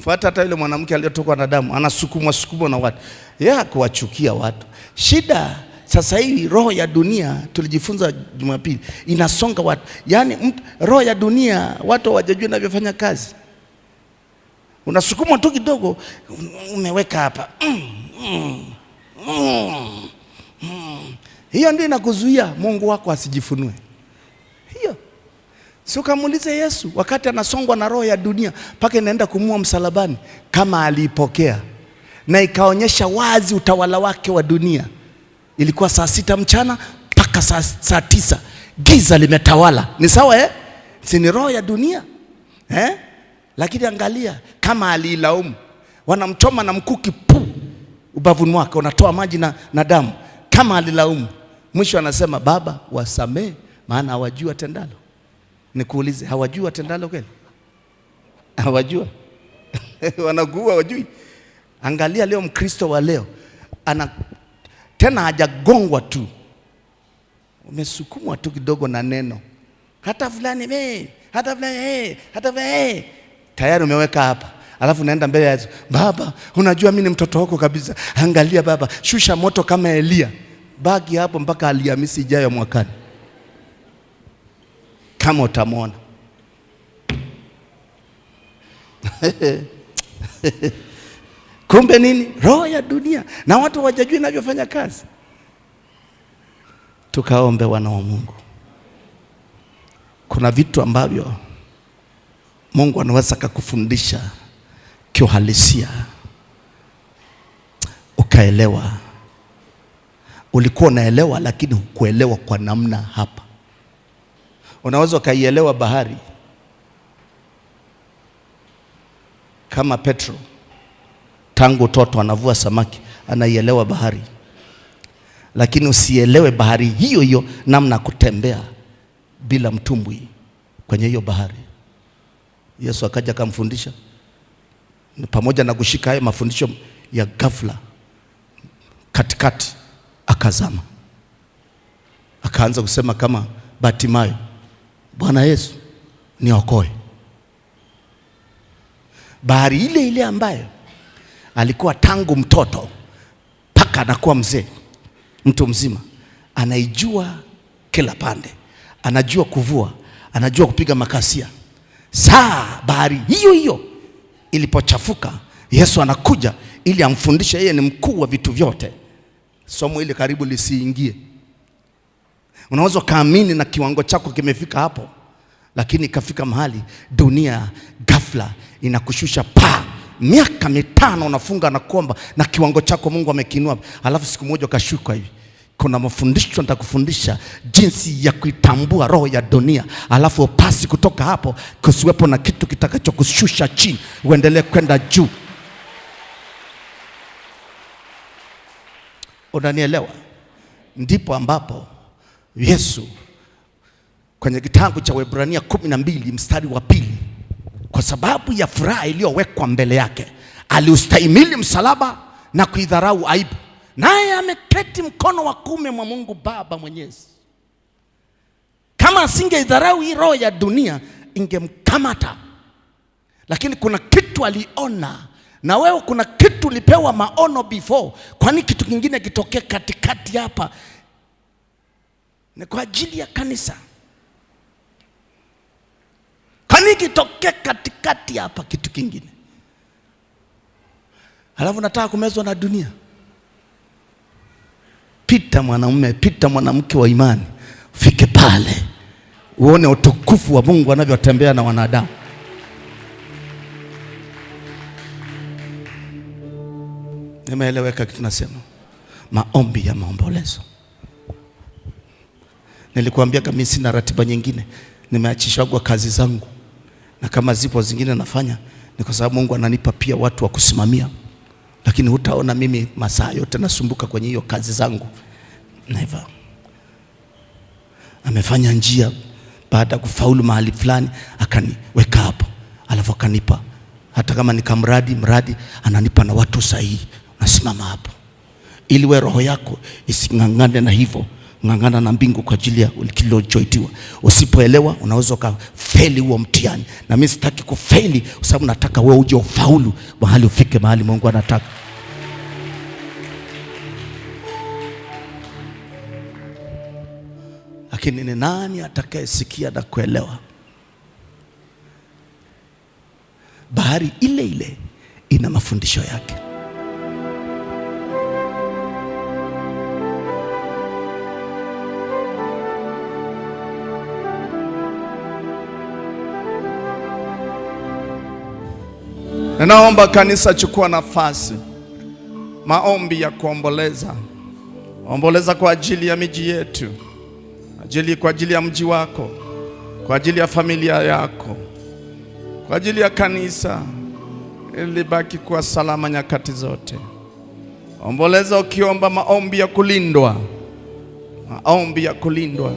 Fuata hata yule mwanamke aliyetokwa na damu, anasukumwa na watu. Yeye hakuwachukia watu. Shida sasa hivi roho ya dunia, tulijifunza Jumapili, inasonga watu. Yaani roho ya dunia watu hawajajua inavyofanya kazi. Unasukumwa tu kidogo, umeweka hapa. Hiyo ndio inakuzuia Mungu wako asijifunue. Hiyo. Sio kamuulize Yesu wakati anasongwa na roho ya dunia mpaka inaenda kumua msalabani, kama aliipokea na ikaonyesha wazi utawala wake wa dunia. Ilikuwa saa 6 mchana mpaka saa 9 giza limetawala. Ni sawa Si ni roho ya dunia? Lakini angalia kama aliilaumu. Wanamchoma na mkuki ubavuni wake, unatoa maji na damu. Kama alilaumu, mwisho anasema, Baba wasamee, maana hawajua tendalo. Nikuulize, hawajua tendalo kweli? Hawajua. Wanakuua hawajui. Angalia leo Mkristo wa leo tena hajagongwa tu, umesukumwa tu kidogo na neno, hata fulani hata fulani tayari umeweka hapa. Alafu naenda mbele ya Yesu, Baba unajua mimi ni mtoto wako kabisa, angalia Baba, shusha moto kama Elia. Baki hapo mpaka Alhamisi ijayo mwakani, kama utamwona. Kumbe nini? Roho ya dunia, na watu hawajajua inavyofanya kazi. Tukaombe wana wa Mungu. Kuna vitu ambavyo Mungu anaweza kukufundisha kiuhalisia, ukaelewa. Ulikuwa unaelewa lakini hukuelewa kwa namna hapa. Unaweza ukaielewa bahari kama Petro, tangu utoto anavua samaki, anaielewa bahari. Lakini usielewe bahari hiyo hiyo namna kutembea bila mtumbwi kwenye hiyo bahari. Yesu akaja akamfundisha, pamoja na kushika haya mafundisho ya ghafla, katikati akazama, akaanza kusema kama Batimayo, Bwana Yesu niokoe. Bahari ile ile ambayo alikuwa tangu mtoto mpaka anakuwa mzee, mtu mzima, anaijua kila pande, anajua kuvua, anajua kupiga makasia. Saa bahari hiyo hiyo ilipochafuka, Yesu anakuja ili amfundishe yeye ni mkuu wa vitu vyote. Somo ile karibu lisiingie. Unaweza kaamini na kiwango chako kimefika hapo, lakini ikafika mahali dunia ghafla inakushusha pa. Miaka 5 unafunga na kuomba na kiwango chako Mungu amekinua, alafu siku moja ukashuka hivi. Kuna mafundisho nitakufundisha jinsi ya kuitambua roho ya dunia, alafu upasi kutoka hapo, kusiwepo na kitu kitakachokushusha chini, uendelee kwenda juu. Unanielewa? Ndipo ambapo Yesu kwenye kitabu cha Waebrania 12 mstari wa 2, kwa sababu ya furaha iliyowekwa mbele yake, aliustahimili msalaba na kuidharau aibu, naye ameketi mkono wa kuume mwa Mungu Baba Mwenyezi. Kama asingeidharau hii roho ya dunia, ingemkamata. Lakini kuna kitu aliona, na wewe kuna kitu ulipewa maono before. Kwani kitu kingine kitokee katikati hapa? Ni kwa ajili ya kanisa. Kwani kitokee katikati hapa kitu kingine? Alafu nataka kumezwa na dunia. Pita mwanamume, pita mwanamke wa imani, fike pale uone utukufu wa Mungu anavyotembea na wanadamu. Nimeeleweka kitu nasema? Maombi ya maombolezo. Nilikuambia kama sina ratiba nyingine, nimeachishwa kazi zangu, na kama zipo zingine nafanya ni kwa sababu Mungu ananipa pia watu wa kusimamia. Lakini hutaona mimi masaa yote nasumbuka kwenye hiyo kazi zangu. Never. Amefanya njia baada ya kufaulu mahali fulani, akaniweka hapo, alafu akanipa, hata kama mradi ananipa na watu sahihi. Nasimama hapo ili we roho yako isingangane na hivyo. Ngangana na mbingu kwa ajili ya kilichoitiwa. Usipoelewa unaweza ukafeli huo mtihani, na mimi sitaki kufeli, kwa sababu nataka wewe uje ufaulu mahali, ufike mahali Mungu anataka. Lakini ni nani atakayesikia na kuelewa? Bahari ile ile ina mafundisho yake. Naomba kanisa chukua nafasi. Maombi ya kuomboleza. Omboleza kwa ajili ya miji yetu, kwa ajili ya mji wako, kwa ajili ya familia yako, kwa ajili ya kanisa, ili baki kuwa salama nyakati zote. Omboleza ukiomba maombi ya kulindwa. Maombi ya kulindwa,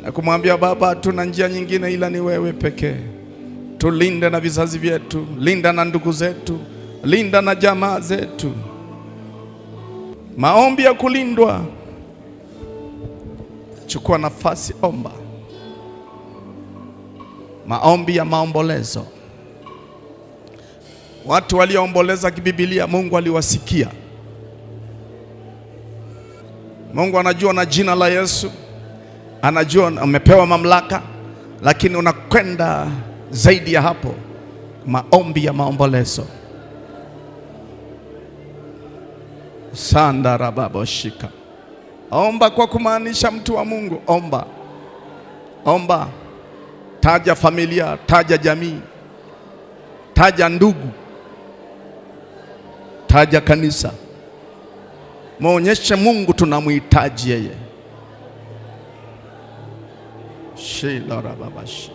na kumwambia Baba, hatuna njia nyingine ila ni wewe pekee. Tulinde na vizazi vyetu, linda na ndugu zetu, linda na jamaa zetu. Maombi ya kulindwa. Chukua nafasi, omba. Maombi ya maombolezo. Watu walioomboleza kibibilia, Mungu aliwasikia. Mungu anajua na jina la Yesu, anajua umepewa mamlaka, lakini unakwenda zaidi ya hapo. Maombi ya maombolezo. Sanda rababo shika. Omba kwa kumaanisha, mtu wa Mungu, omba. Omba. Taja familia, taja jamii, taja ndugu, taja kanisa. Muonyeshe Mungu tunamhitaji yeye. Shila rababashi.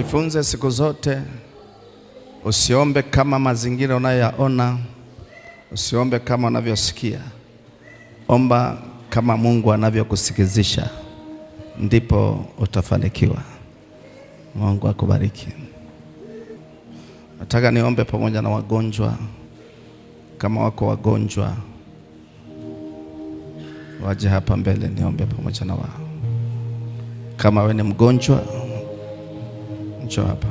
Jifunze siku zote, usiombe kama mazingira unayoyaona, usiombe kama unavyosikia. Omba kama Mungu anavyokusikizisha, ndipo utafanikiwa. Mungu akubariki. Nataka niombe pamoja na wagonjwa. Kama wako wagonjwa, waje hapa mbele niombe pamoja na wao. Kama wewe ni mgonjwa, njoo hapa.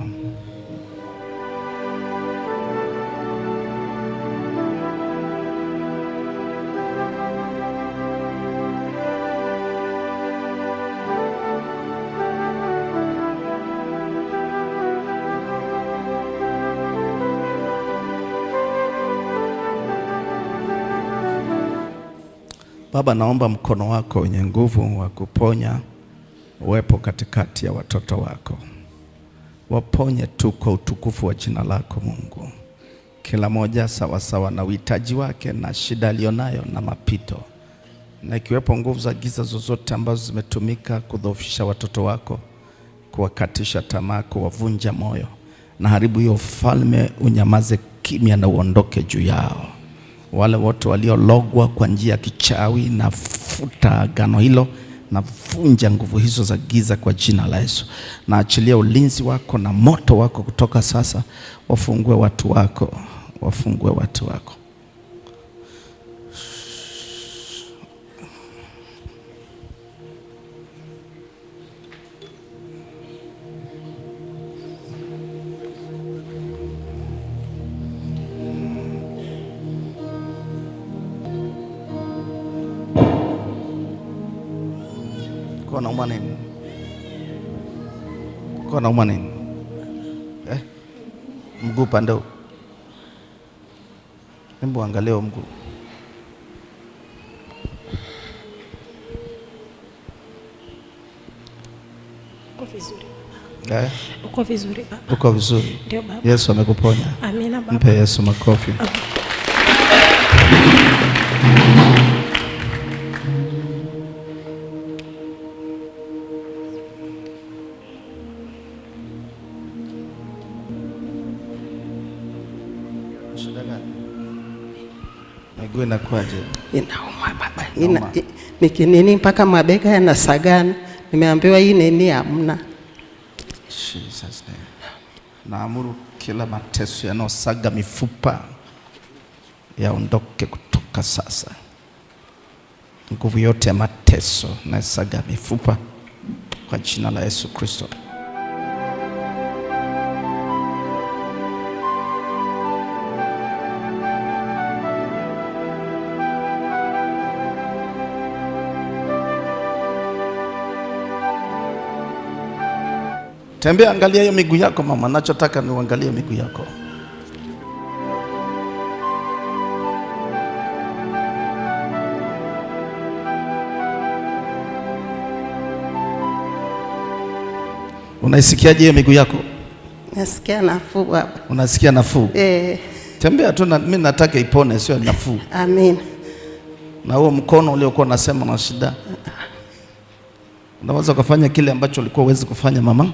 Baba, naomba mkono wako wenye nguvu wa kuponya uwepo katikati ya watoto wako. Waponye tu kwa utukufu wa jina lako Mungu. Kila moja sawa sawa na uhitaji wake na shida alionayo na mapito. Na ikiwepo nguvu za giza zozote ambazo zimetumika kudhoofisha watoto wako, kuwakatisha tamaa, kuwavunja moyo, na haribu hiyo ufalme, unyamaze kimya na uondoke juu yao. Wale wote waliologwa kwa njia ya kichawi, na futa agano hilo, na vunja nguvu hizo za giza kwa jina la Yesu. Na achilia ulinzi wako na moto wako kutoka sasa. Wafungue watu wako, wafungue watu wako. Kwa nauma nini? Kwa nauma nini? Mguu pande huu. Hebu angalia mguu. Uko vizuri. Uko vizuri baba. Uko vizuri. Ndio baba. Yesu amekuponya. Amina baba. Mpe Yesu makofi. Miguu inakuaje? Inauma baba. Nikinini mpaka mabega yanasagana. Nimeambiwa hii nini hamna. Jesus name. Naamuru kila mateso yanayosaga mifupa yaondoke kutoka sasa. Nguvu yote ya mateso na saga mifupa kwa jina la Yesu Kristo. Tembea, angalia hiyo miguu yako mama. Nachotaka ni uangalie miguu yako. Unaisikiaje hiyo miguu yako? Nasikia nafuu baba. Unasikia nafuu? Tembea tu, mimi nataka ipone, sio nafuu. Amen. Na huo mkono uliokuwa unasema na shida, unaweza kufanya kile ambacho ulikuwa huwezi kufanya mama?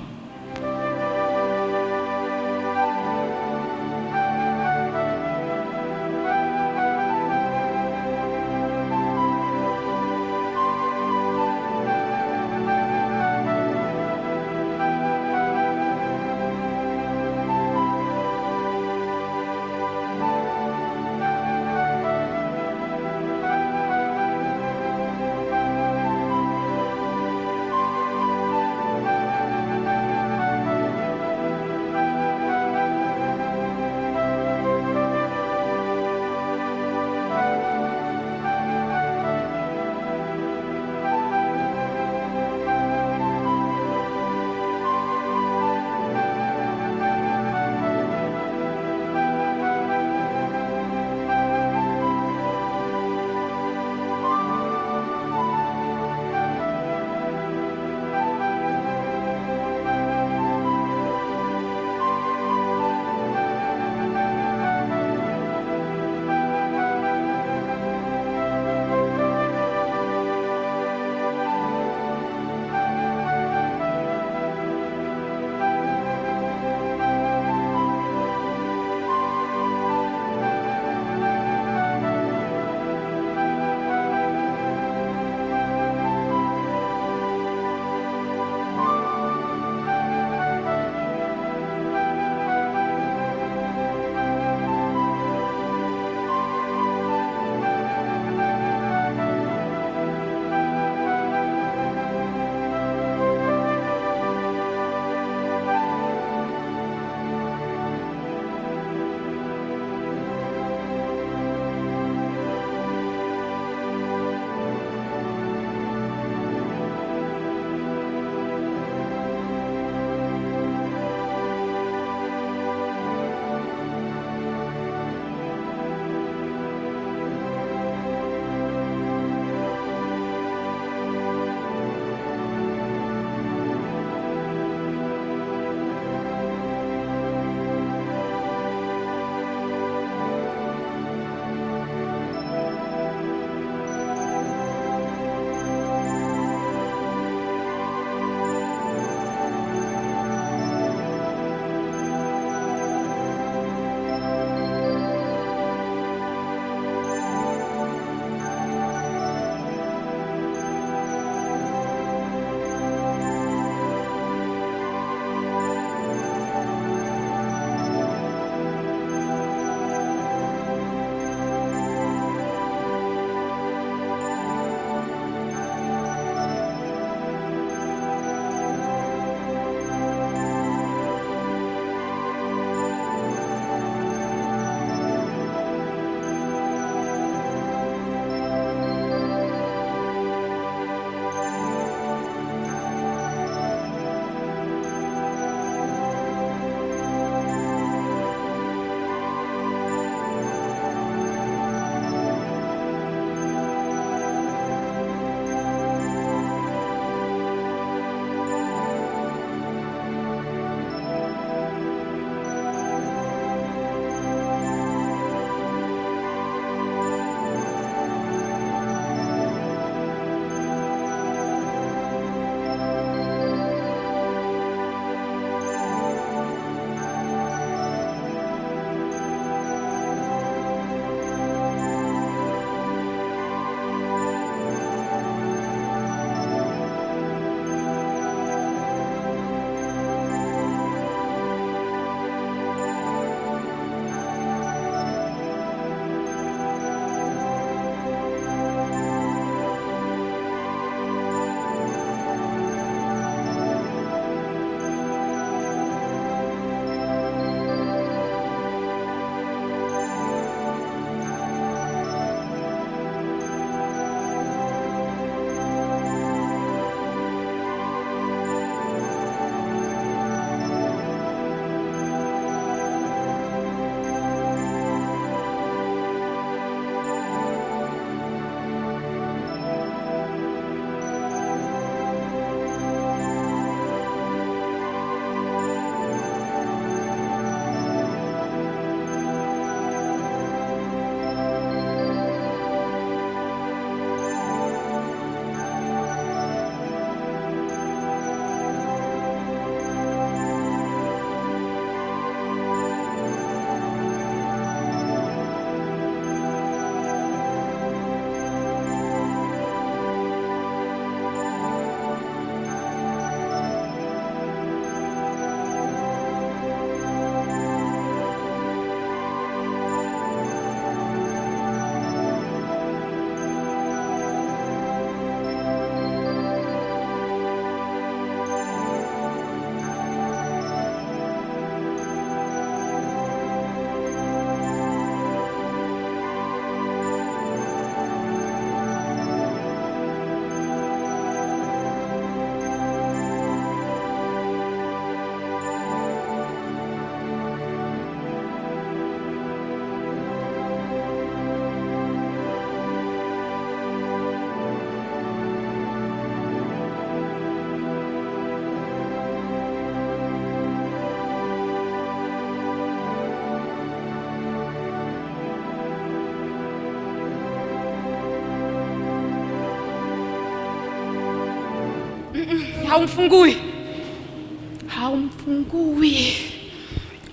haumfungui.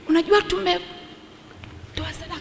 Unajua tumetoa sadaka.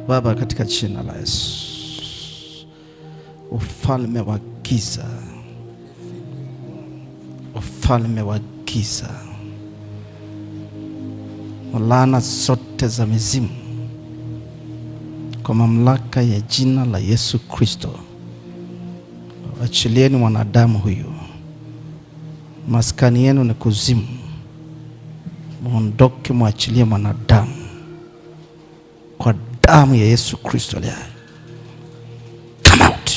Baba, katika jina la Yesu, ufalme wa giza, ufalme wa giza, laana zote za mizimu, kwa mamlaka ya jina la Yesu Kristo, achilieni mwanadamu huyu. Maskani yenu ni kuzimu, muondoke, muachilie mwanadamu kwa damu ya Yesu Kristo. Come out.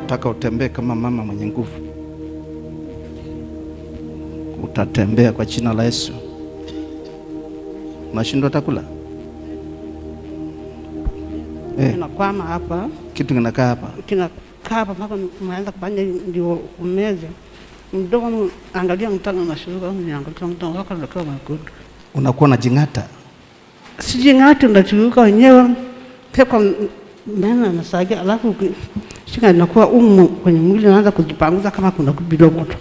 Nataka utembee kama mama mwenye nguvu. Utatembea kwa jina la Yesu. Unashindwa takula? Nakwama hapa. Kitu kinakaa hapa. Kinakaa hapa mpaka unaanza kufanya ndio umeze. Mdomo angalia mtano na shuka, niangalia mtano wako natoa makudu. Unakuwa na jingata? Sijingata, ndachuka wenyewe. Peka mena nasagia, alafu shika inakuwa kwenye mwili, naanza kujipanguza kama kuna bidomoto.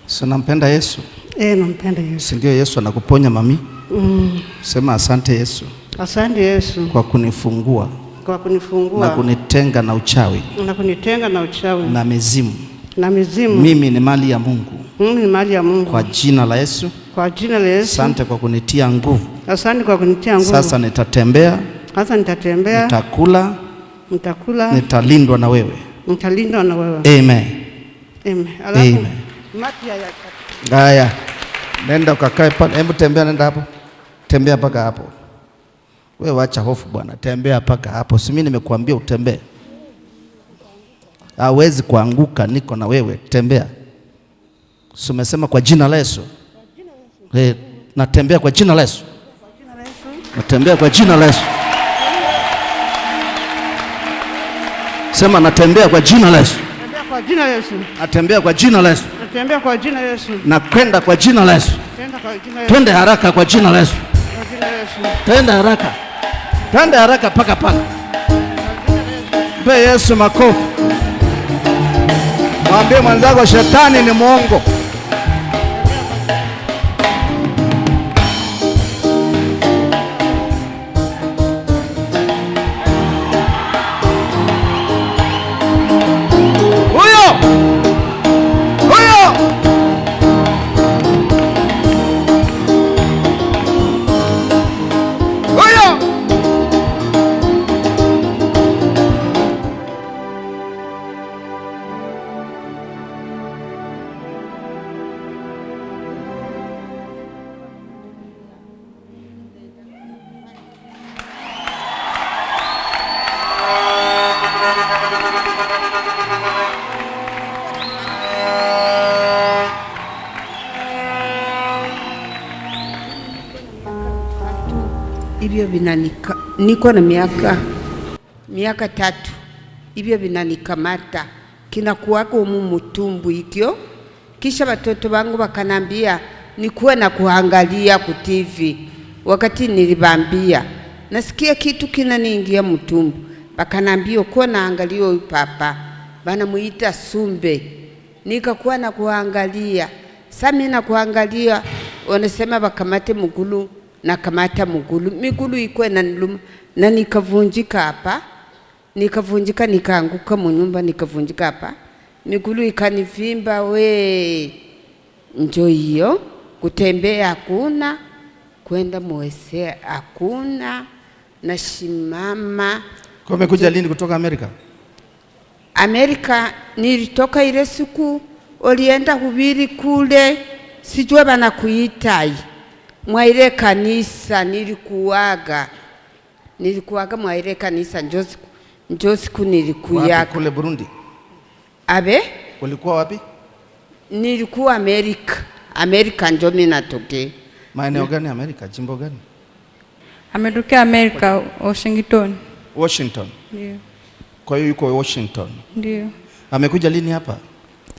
So nampenda Yesu? Nampenda Yesu. Si ndio Yesu anakuponya mami? Sema asante Yesu. Asante Yesu kwa kunifungua. Kwa kunifungua. Na kunitenga na uchawi. Na kunitenga na uchawi. Na mizimu. Na mizimu. Mimi ni mali ya Mungu. Mimi ni mali ya Mungu. Kwa jina la Yesu. Kwa jina la Yesu. Asante kwa kunitia nguvu. Asante kwa kunitia nguvu. Sasa nitatembea. Sasa nitatembea. Nitakula. Nitakula. Nitalindwa na wewe. Nitalindwa na wewe. Amen. Amen. Amen. Haya. Nenda ukakae pale. Hebu tembea, nenda hapo. Tembea paka hapo. Wewe wacha hofu bwana. Tembea paka hapo. Si mimi nimekuambia utembee. Hawezi kuanguka, niko na wewe. Tembea. Si umesema kwa jina la Yesu? Natembea kwa jina la Yesu. Natembea kwa jina la Yesu. Sema natembea kwa jina la Yesu. Natembea kwa jina la Yesu. Natembea kwa jina la Yesu. Natembea kwa jina la Yesu. Nakwenda kwa jina la Yesu. Twende haraka kwa jina la Yesu. Twende haraka. Twende haraka paka pale. Mpe Yesu makofi. Mwambie mwenzako shetani ni mwongo. Hivyo vinanika, niko na miaka 3. Hivyo vinanikamata, kinakuwako humu mutumbu hikyo. Kisha watoto wangu wakanambia nikuwe na kuangalia ku TV. Wakati nilibambia nasikia kitu kinaniingia mutumbu, wakanambia kuwa naangalia huyu papa, wanamuita Sumbe. Nikakuwa na kuangalia. Sasa mimi na kuangalia, wanasema wakamate mgulu, na kamata migulu iko na niluma, na nikavunjika hapa, nikaanguka munyumba, nikavunjika hapa, migulu ikanivimba we. Njo hiyo kutembea hakuna, kwenda mwese hakuna, nashimama. Kwa umekuja lini kutoka Amerika? Amerika nilitoka ile siku olienda hubiri kule, sijua bana kuitai mwa ile kanisa nilikuwaga mwa ile kanisa, njo siku nilikuyaga. Wapi kule Burundi? Abe? Ulikuwa wapi? Nilikuwa Amerika njo mimi natoke. Maeneo gani Amerika? Jimbo gani? Ametokea Amerika, Washington. Washington. Ndio. Kwa hiyo yuko Washington. Ndio. Amekuja lini hapa?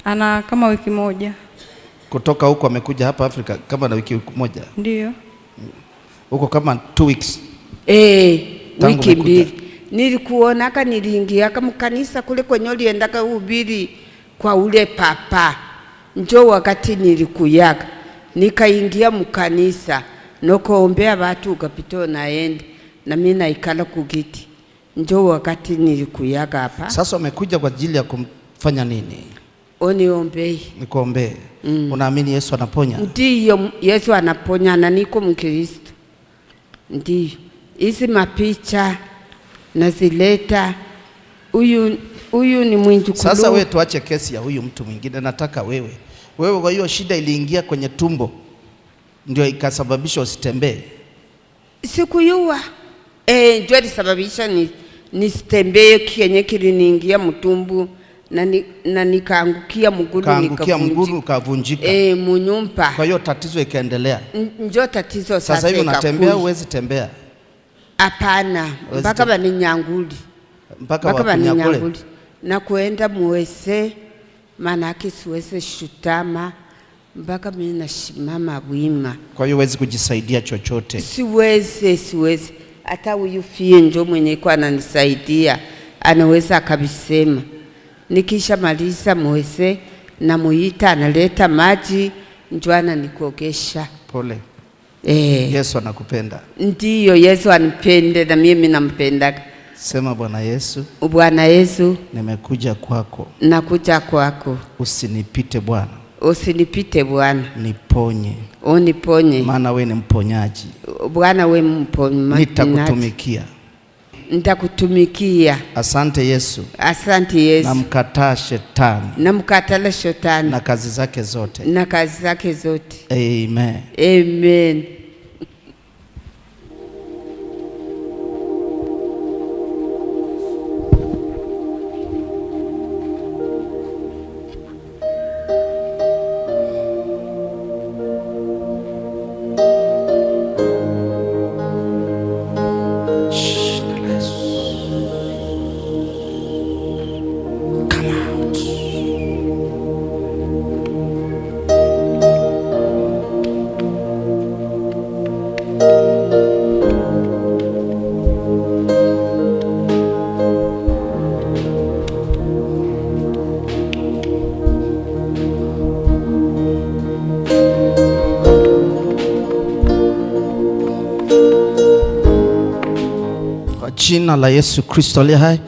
Ana kama wiki moja. Kutoka huko amekuja hapa Afrika kama na wiki moja? Ndio. Huko kama 2 weeks. Wiki mbili. Nilikuonaka niliingiaka mkanisa kule kwenye uliendaka uhubiri kwa ule papa. Njo wakati nilikuyaga nikaingia mkanisa nokoombea watu ukapito naende na mimi naikala kugiti. Njo wakati nilikuyaga hapa. Sasa umekuja kwa ajili ya kumfanya nini? Oniombee. Nikuombee. Unaamini Yesu anaponya? Ndiyo, Yesu anaponya na niko Mkristo. Ndiyo. Hizi mapicha nazileta. Huyu ni mwinjukulu. Sasa wewe tuache kesi ya huyu mtu mwingine, nataka wewe kwa hiyo shida iliingia kwenye tumbo ndio ikasababisha usitembee? Sikuyua. Ndio ilisababisha nisitembee, kienye kiliniingia mtumbu na nikaangukia mguu ukavunjika. Munyumba. Kwa hiyo tatizo ikaendelea. Ndio tatizo sasa. Sasa hivi unatembea, huwezi tembea? Hapana, mpaka baninyanguli. Mpaka baninyanguli. Na kuenda muweze, manake siweze shutama, mpaka mimi nashimama wima. Kwa hiyo huwezi kujisaidia chochote? Siwezi. Hata huyu fie njo mwenye kwa ananisaidia, anaweza akabisema. Nikisha maliza muweze na muita, analeta maji, njo ananikogesha. Pole. Yesu anakupenda. Ndiyo, Yesu anipende na mimi nampenda. Sema Bwana Yesu. Bwana Yesu, nimekuja kwako. Nakuja kwako. Usinipite Bwana. Usinipite Bwana. Niponye. Uniponye. Maana wewe ni mponyaji. Bwana wewe mponyaji. Nitakutumikia. Nitakutumikia. Asante Yesu. Asante Yesu. Namkataa shetani. Namkatala shetani. Na kazi zake zote. Na kazi zake zote. Amen. Amen. Jina la Yesu Kristo aliye hai,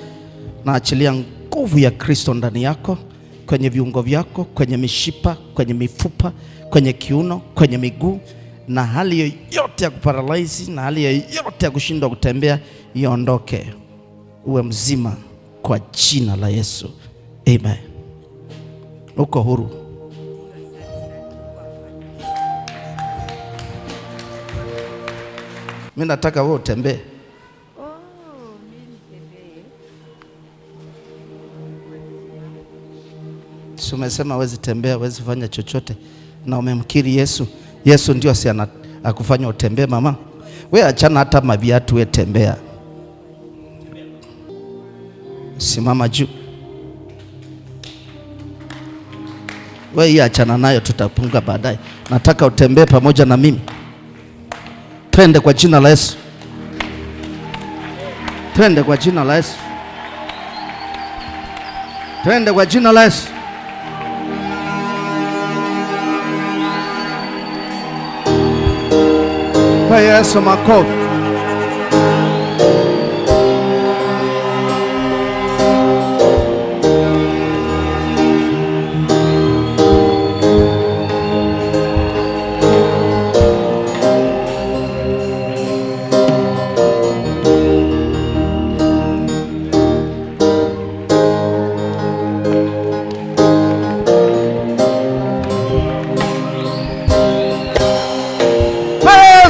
naachilia nguvu ya Kristo ndani yako, kwenye viungo vyako, kwenye mishipa, kwenye mifupa, kwenye kiuno, kwenye miguu, na hali yoyote ya kuparalyze na hali yoyote ya kushindwa kutembea iondoke, uwe mzima kwa jina la Yesu. Amen. Uko huru. Mimi nataka wewe utembee. Umesema hawezi tembea, hawezi fanya chochote, na umemkiri Yesu. Yesu ndio si akufanya utembee mama. Wewe achana hata maviatu, wewe tembea. Simama juu. Wewe achana nayo, tutapunga baadaye. Nataka utembee pamoja na mimi. Twende kwa jina la Yesu. Twende kwa jina la Yesu. Twende kwa jina la Yesu. Kwa Yesu makofi.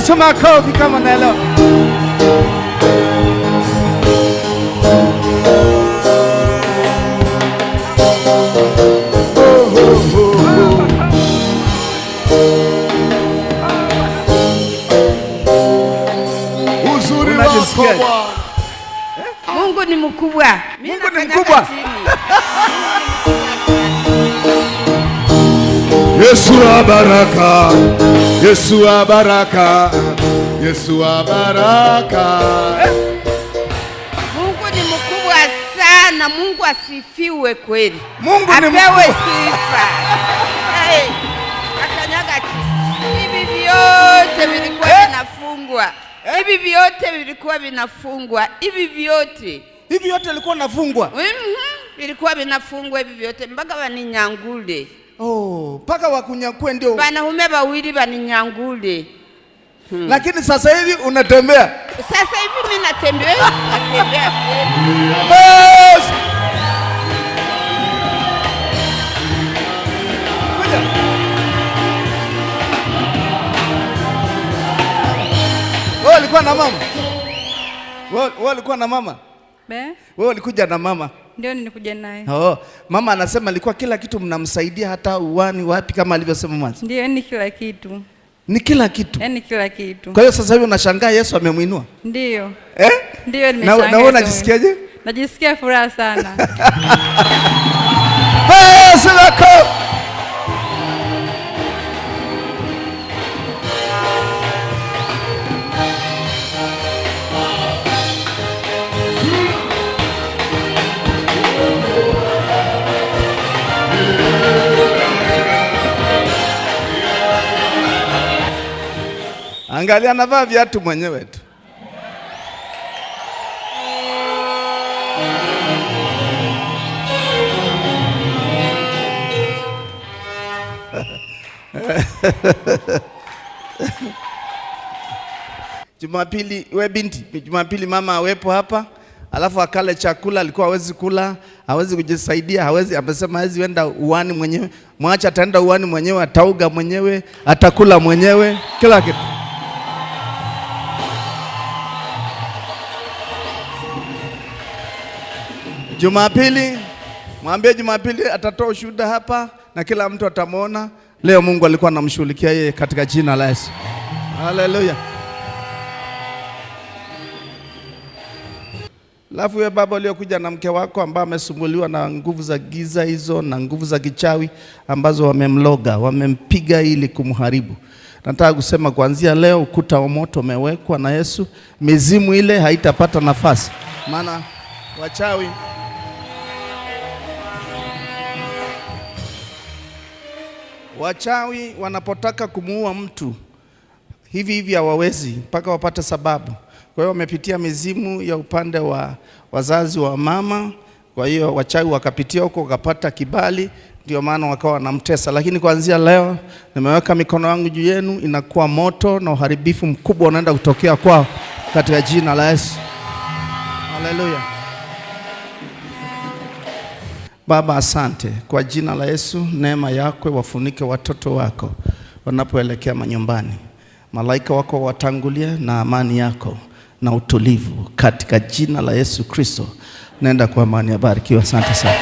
Piga makofi kama naelewa. Uzuri wako Mungu ni mkubwa. Mungu ni mkubwa. Yesu wa baraka, Yesu wa baraka, Yesu wa baraka. Mungu ni mkubwa sana. Mungu asifiwe kweli. Mungu ni mkubwa. Apewe sifa. Hey, akanyaga hivi vyote vilikuwa vinafungwa. Hivi vyote vilikuwa vinafungwa. Hivi vyote vilikuwa nafungwa. Vilikuwa vinafungwa hivi vyote mpaka waninyangule. Mpaka wakunyakue ndio. Wanaume wawili waninyangule. Lakini sasa hivi unatembea. Sasa hivi mimi natembea. Natembea kweli. Yes! Wewe ulikuwa na mama? Wewe ulikuwa na mama? Wewe ulikuja na mama? Ndio nilikuja naye. Mama anasema alikuwa kila kitu mnamsaidia hata uwani wapi kama alivyosema mwanzo. Ndio, ni kila kitu. Ni kila kitu. Ni kila kitu. Kwa hiyo sasa hivi unashangaa Yesu amemuinua? Ndio. Ndio nimeshangaa. Na wewe unajisikiaje? Najisikia furaha sana. Yesu wako. Angalia anavaa viatu mwenyewe tu. Jumapili, we binti, Jumapili mama awepo hapa, alafu akale chakula, alikuwa hawezi kula, hawezi kujisaidia, hawezi, amesema hawezi wenda uwani mwenyewe. Mwacha ataenda uwani mwenyewe, atauga mwenyewe, atakula mwenyewe, kila kitu. Jumapili, mwambie Jumapili atatoa ushuhuda hapa na kila mtu atamwona. Leo Mungu alikuwa anamshughulikia yeye katika jina la Yesu. Haleluya. Alafu wewe baba uliokuja na mke wako ambaye amesumbuliwa na nguvu za giza hizo na nguvu za kichawi ambazo wamemloga, wamempiga ili kumharibu. Nataka kusema kuanzia leo ukuta wa moto umewekwa na Yesu. Mizimu ile haitapata nafasi. Maana wachawi wanapotaka kumuua mtu hivi hawawezi mpaka wapate sababu. Kwa hiyo wamepitia mizimu ya upande wa wazazi wa mama. Kwa hiyo wachawi wakapitia huko wakapata kibali, ndio maana wakawa wanamtesa. Lakini kuanzia leo nimeweka mikono yangu juu yenu, inakuwa moto na uharibifu mkubwa unaenda kutokea kwao katika jina la Yesu. Haleluya. Baba, asante kwa jina la Yesu, neema yako wafunike watoto wako wanapoelekea manyumbani. Malaika wako watangulie na amani yako na utulivu katika jina la Yesu Kristo. Nenda kwa amani, barikiwa. Asante sana.